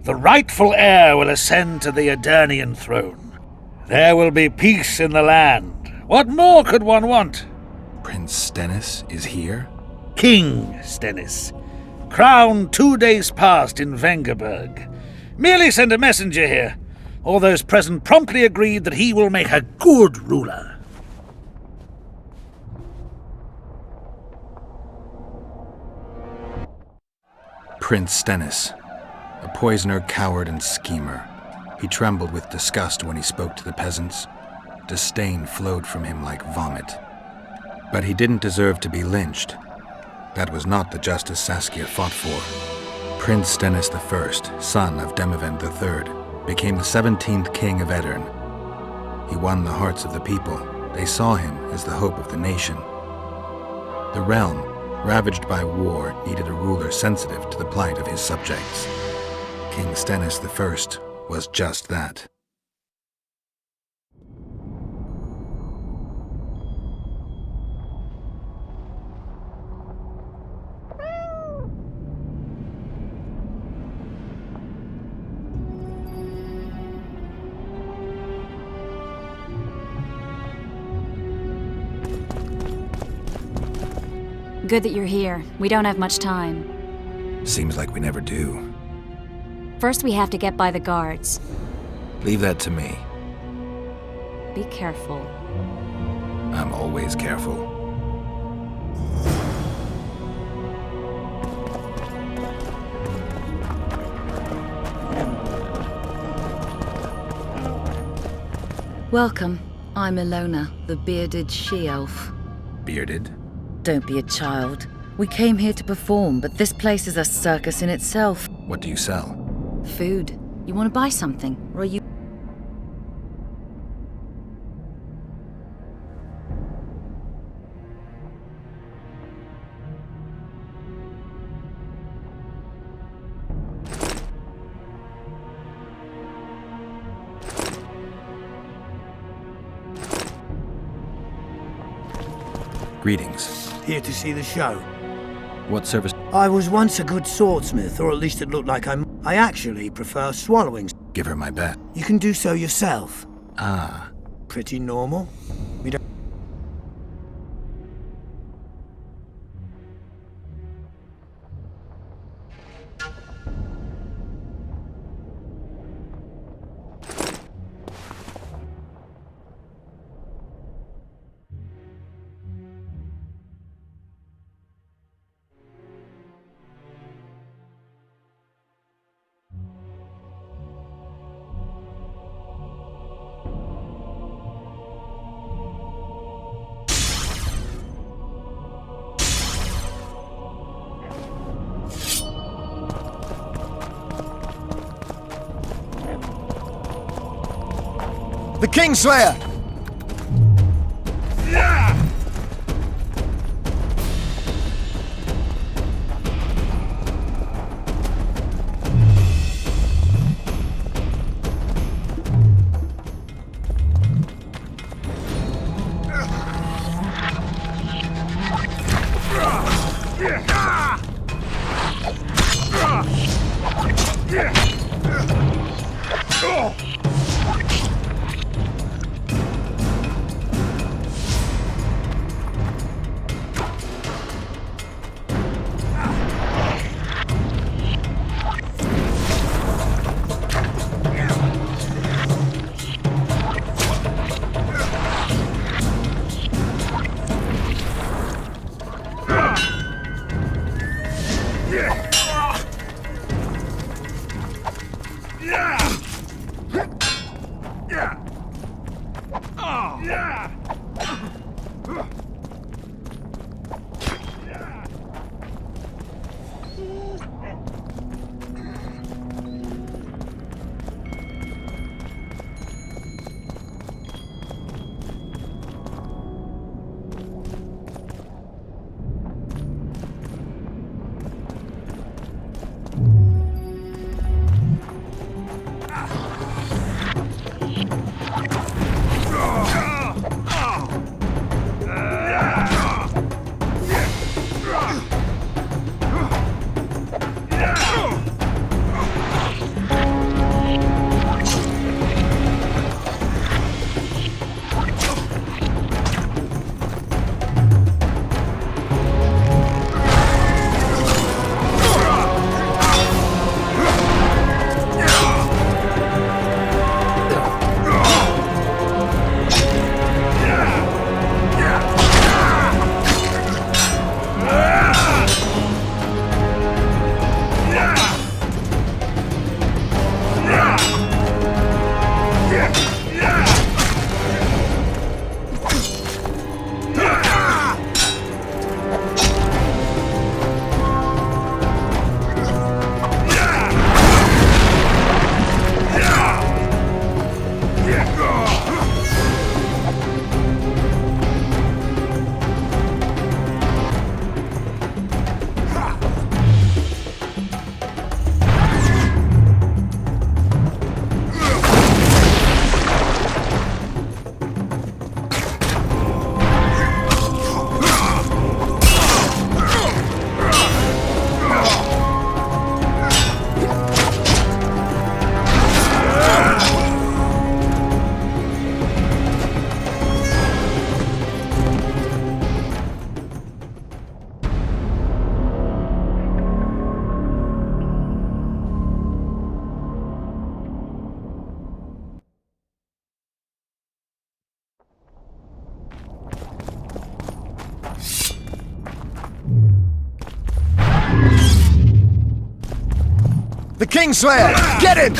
The rightful heir will ascend to the Eternian throne. There will be peace in the land. What more could one want? Prince Stennis is here? King Stennis. Crowned 2 days past in Vengerberg. Merely send a messenger here. All those present promptly agreed that he will make a good ruler. Prince Stennis. A poisoner, coward, and schemer. He trembled with disgust when he spoke to the peasants. Disdain flowed from him like vomit. But he didn't deserve to be lynched. That was not the justice Saskia fought for. Prince Stennis I, son of Demavend III, became the 17th king of Aedirn. He won the hearts of the people. They saw him as the hope of the nation. The realm, ravaged by war, needed a ruler sensitive to the plight of his subjects. King Stennis I was just that. Good that you're here. We don't have much time. Seems like we never do. First, we have to get by the guards. Leave that to me. Be careful. I'm always careful. Welcome. I'm Ilona, the bearded she-elf. Bearded? Don't be a child. We came here to perform, but this place is a circus in itself. What do you sell? Food. You want to buy something? Or are you... Greetings. Here to see the show. What service? I was once a good swordsmith, or at least it looked like I actually prefer swallowing. Give her my bet. You can do so yourself. Ah. Pretty normal. We don't... The Kingslayer! The Kingslayer! Get him!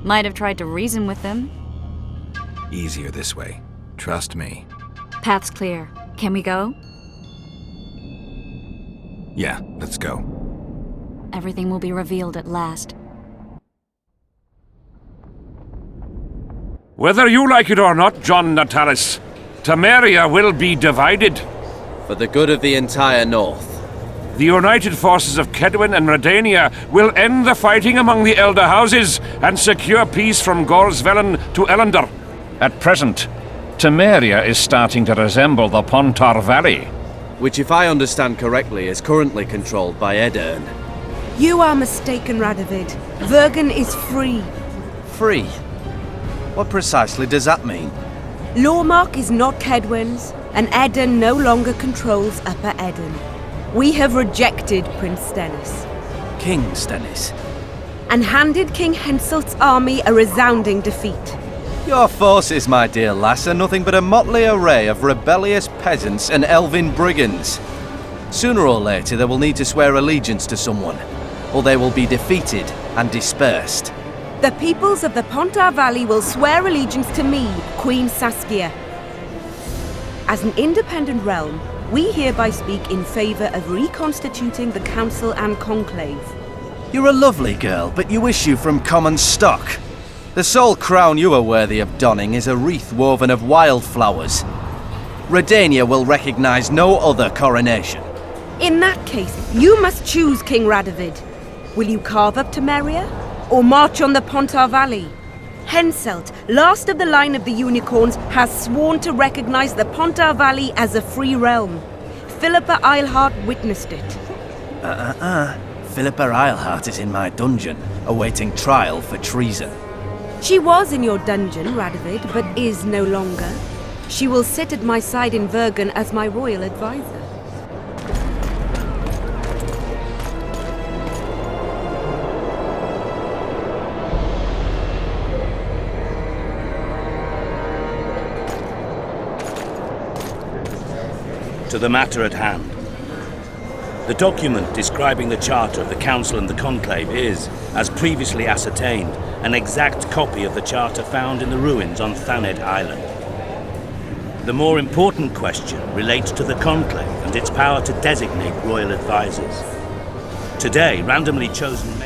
Might have tried to reason with them. Easier this way. Trust me. Path's clear. Can we go? Yeah, let's go. Everything will be revealed at last. Whether you like it or not, John Natalis, Temeria will be divided. For the good of the entire North. The united forces of Kedwin and Redania will end the fighting among the Elder Houses and secure peace from Gorsvelen to Ellender. At present, Temeria is starting to resemble the Pontar Valley. Which, if I understand correctly, is currently controlled by Aedirn. You are mistaken, Radovid. Vergen is free. Free? What precisely does that mean? Lormark is not Kedwin's, and Aedirn no longer controls Upper Aedirn. We have rejected Prince Stennis. King Stennis? And handed King Henselt's army a resounding defeat. Your forces, my dear lass, are nothing but a motley array of rebellious peasants and elven brigands. Sooner or later they will need to swear allegiance to someone, or they will be defeated and dispersed. The peoples of the Pontar Valley will swear allegiance to me, Queen Saskia. As an independent realm, we hereby speak in favor of reconstituting the Council and Conclave. You're a lovely girl, but you issue from common stock. The sole crown you are worthy of donning is a wreath woven of wildflowers. Redania will recognize no other coronation. In that case, you must choose, King Radovid. Will you carve up Temeria, or march on the Pontar Valley? Henselt, last of the line of the Unicorns, has sworn to recognize the Pontar Valley as a free realm. Philippa Eilhart witnessed it. Philippa Eilhart is in my dungeon, awaiting trial for treason. She was in your dungeon, Radovid, but is no longer. She will sit at my side in Vergen as my royal advisor. To the matter at hand. The document describing the charter of the Council and the Conclave is, as previously ascertained, an exact copy of the charter found in the ruins on Thanet Island. The more important question relates to the Conclave and its power to designate royal advisors. Today, randomly chosen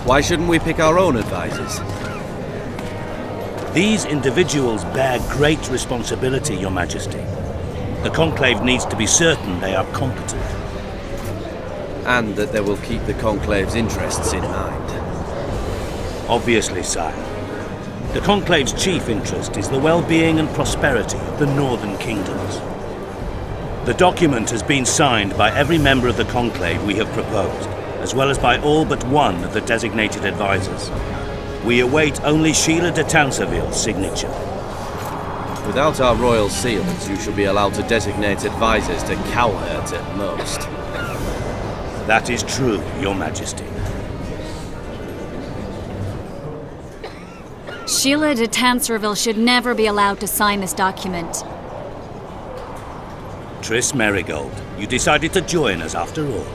Why shouldn't we pick our own advisors? These individuals bear great responsibility, Your Majesty. The Conclave needs to be certain they are competent. And that they will keep the Conclave's interests in mind. Obviously, sire. The Conclave's chief interest is the well-being and prosperity of the Northern Kingdoms. The document has been signed by every member of the Conclave we have proposed, as well as by all but one of the designated advisors. We await only Sheila de Tanserville's signature. Without our royal seals, you should be allowed to designate advisors to cowherds at most. That is true, Your Majesty. Sheila de Tanserville should never be allowed to sign this document. Triss Merigold, you decided to join us after all.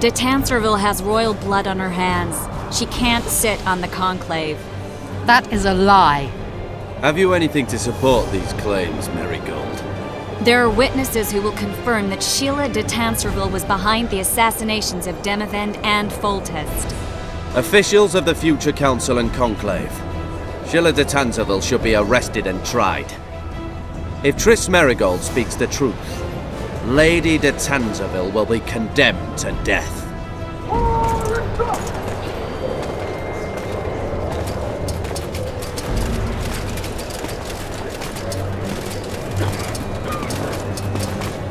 De Tanserville has royal blood on her hands. She can't sit on the Conclave. That is a lie. Have you anything to support these claims, Merigold? There are witnesses who will confirm that Sheila de Tanserville was behind the assassinations of Demavend and Foltest. Officials of the future Council and Conclave. Sheila de Tanserville should be arrested and tried. If Triss Merigold speaks the truth, Lady de Tanserville will be condemned to death.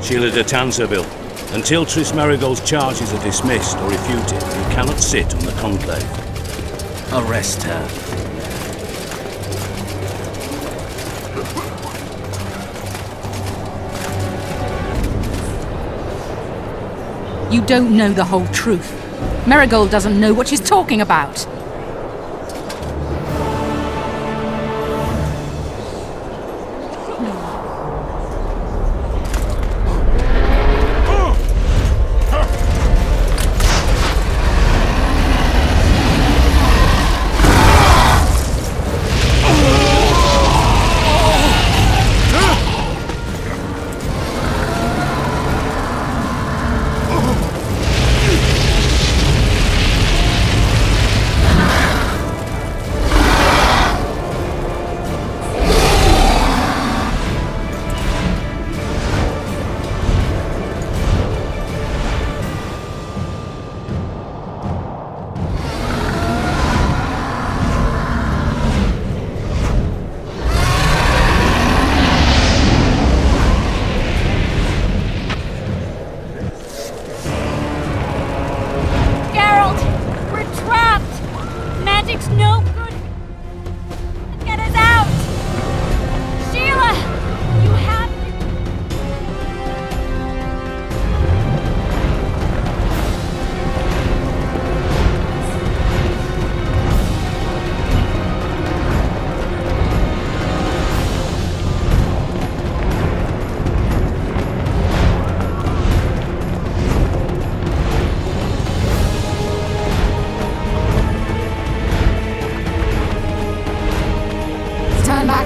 Sheila de Tanserville, until Triss Merigold's charges are dismissed or refuted, you cannot sit on the Conclave. Arrest her. You don't know the whole truth. Merigold doesn't know what she's talking about.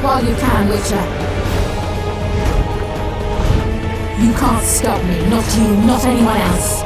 While you can, Witcher. You can't stop me, not you, not anyone else.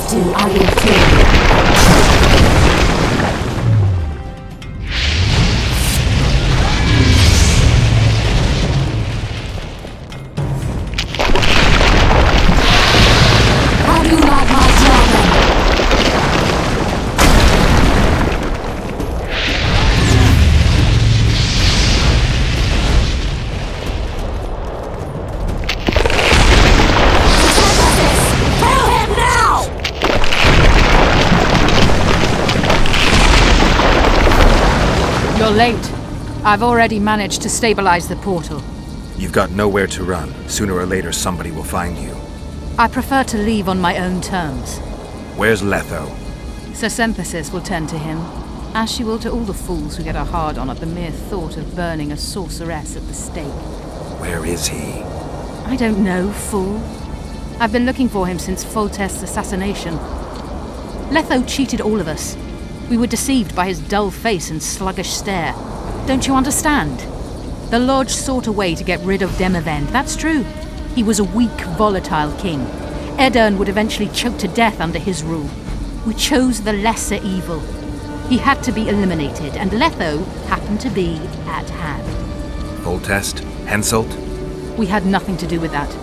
must do, I will do. How do you like my dragon? Kill him now! You're late. I've already managed to stabilize the portal. You've got nowhere to run. Sooner or later, somebody will find you. I prefer to leave on my own terms. Where's Letho? Sir Sympathis will tend to him, as she will to all the fools who get a hard-on at the mere thought of burning a sorceress at the stake. Where is he? I don't know, fool. I've been looking for him since Foltest's assassination. Letho cheated all of us. We were deceived by his dull face and sluggish stare. Don't you understand? The Lodge sought a way to get rid of Demavend, that's true. He was a weak, volatile king. Edirn would eventually choke to death under his rule. We chose the lesser evil. He had to be eliminated, and Letho happened to be at hand. Foltest? Henselt? We had nothing to do with that.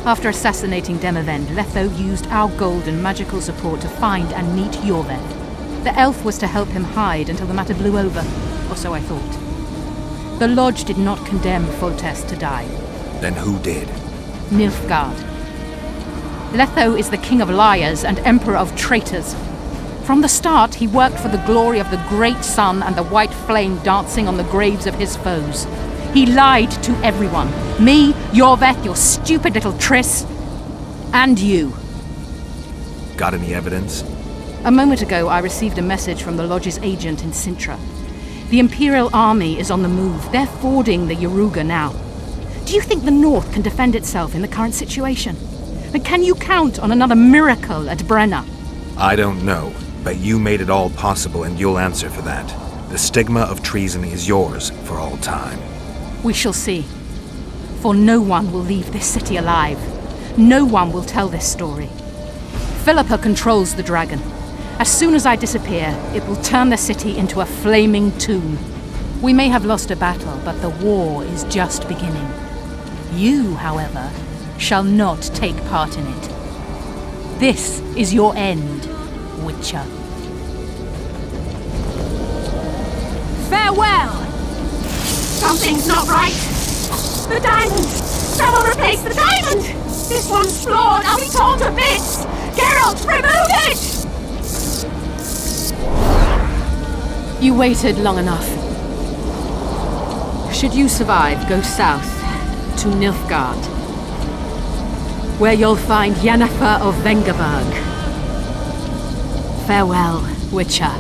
After assassinating Demavend, Letho used our gold and magical support to find and meet Yorveth. The elf was to help him hide until the matter blew over, or so I thought. The Lodge did not condemn Foltest to die. Then who did? Nilfgaard. Letho is the king of liars and emperor of traitors. From the start, he worked for the glory of the great sun and the white flame dancing on the graves of his foes. He lied to everyone. Me, Yorveth, your stupid little Triss, and you. Got any evidence? A moment ago, I received a message from the Lodge's agent in Sintra. The Imperial Army is on the move. They're fording the Yaruga now. Do you think the North can defend itself in the current situation? And can you count on another miracle at Brenna? I don't know, but you made it all possible and you'll answer for that. The stigma of treason is yours for all time. We shall see. For no one will leave this city alive. No one will tell this story. Philippa controls the dragon. As soon as I disappear, it will turn the city into a flaming tomb. We may have lost a battle, but the war is just beginning. You, however, shall not take part in it. This is your end, Witcher. Farewell! Something's not right! The diamond! Someone replace the diamond! This one's flawed! I'll be torn to bits! Geralt, remove it! You waited long enough. Should you survive, go south to Nilfgaard, where you'll find Yennefer of Vengerberg. Farewell, Witcher.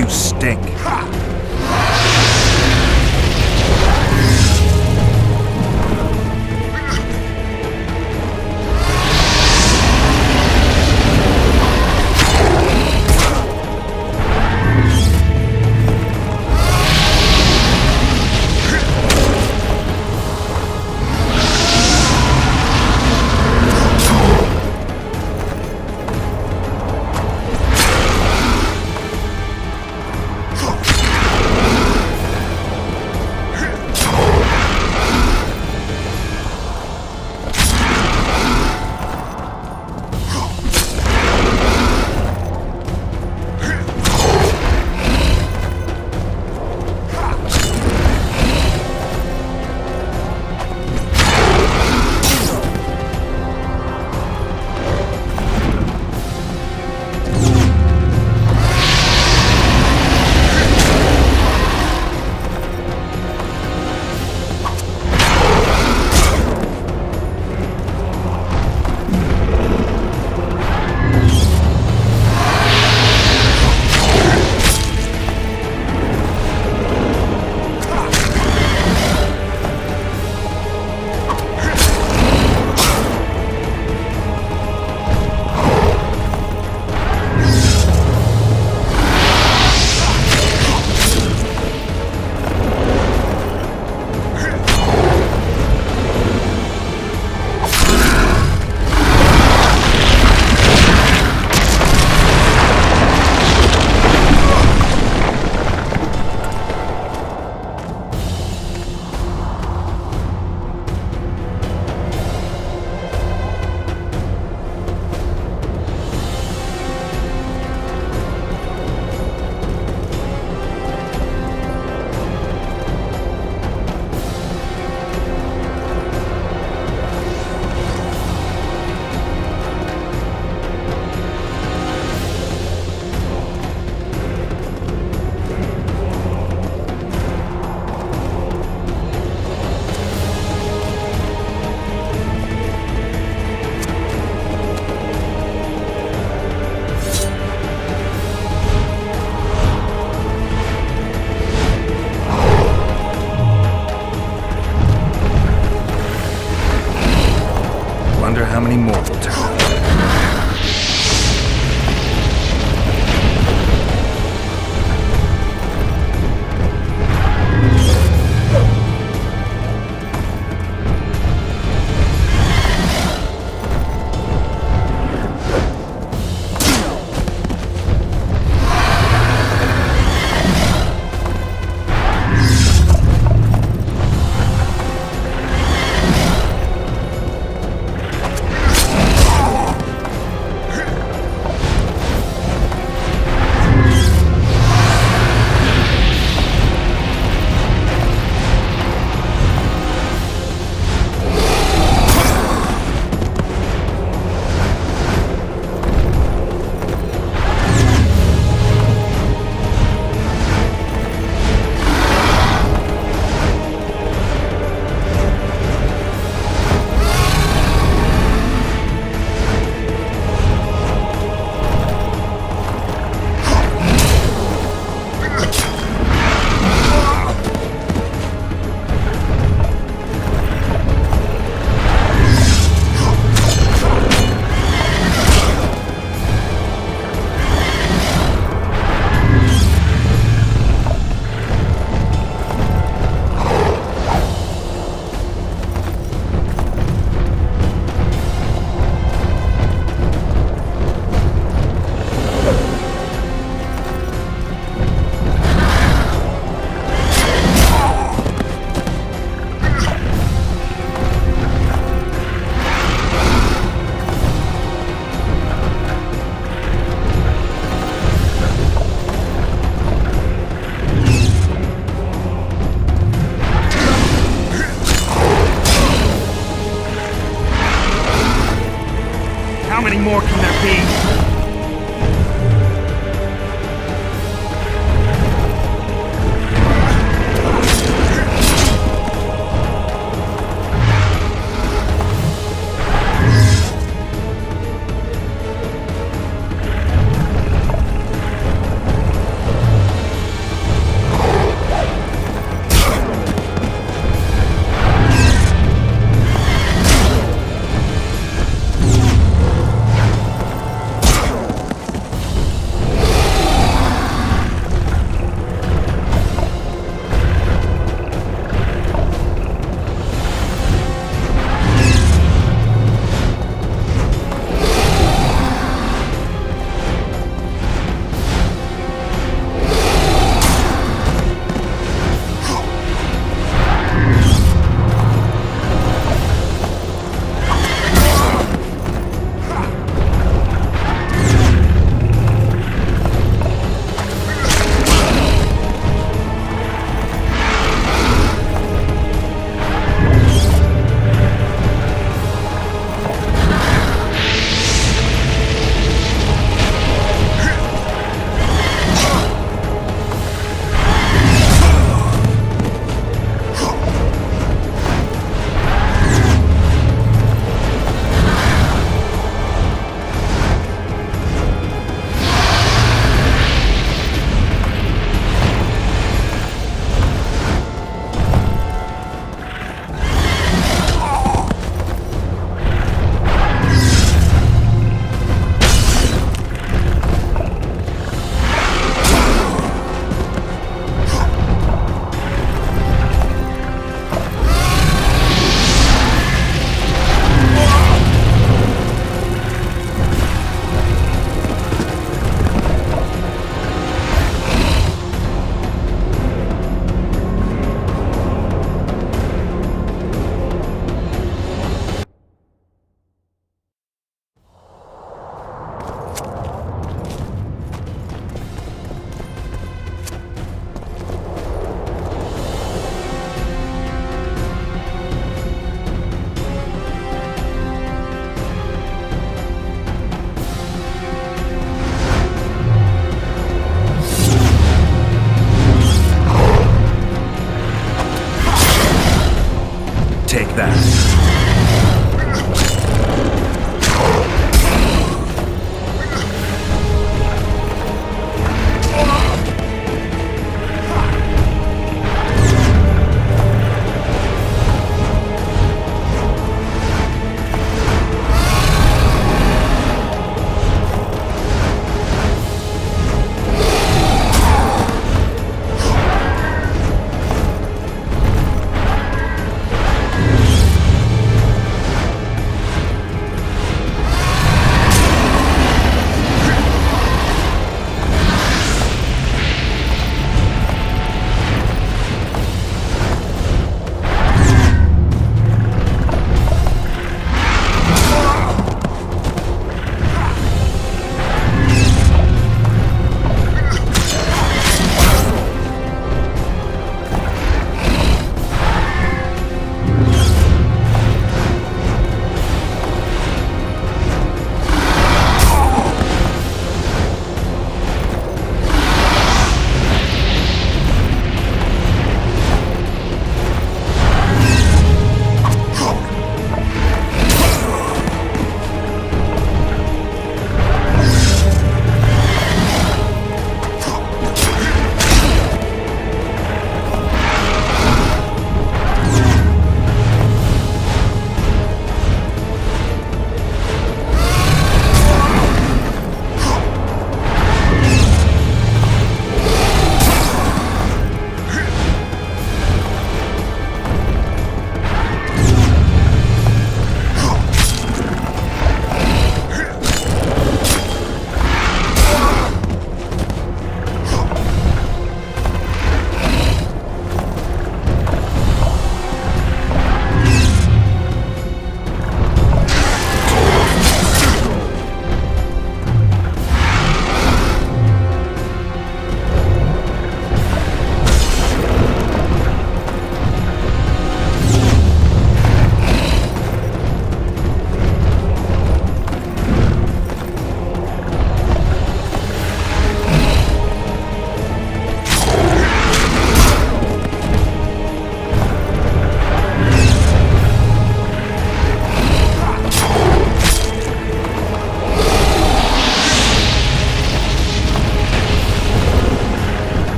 You stink.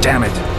Damn it!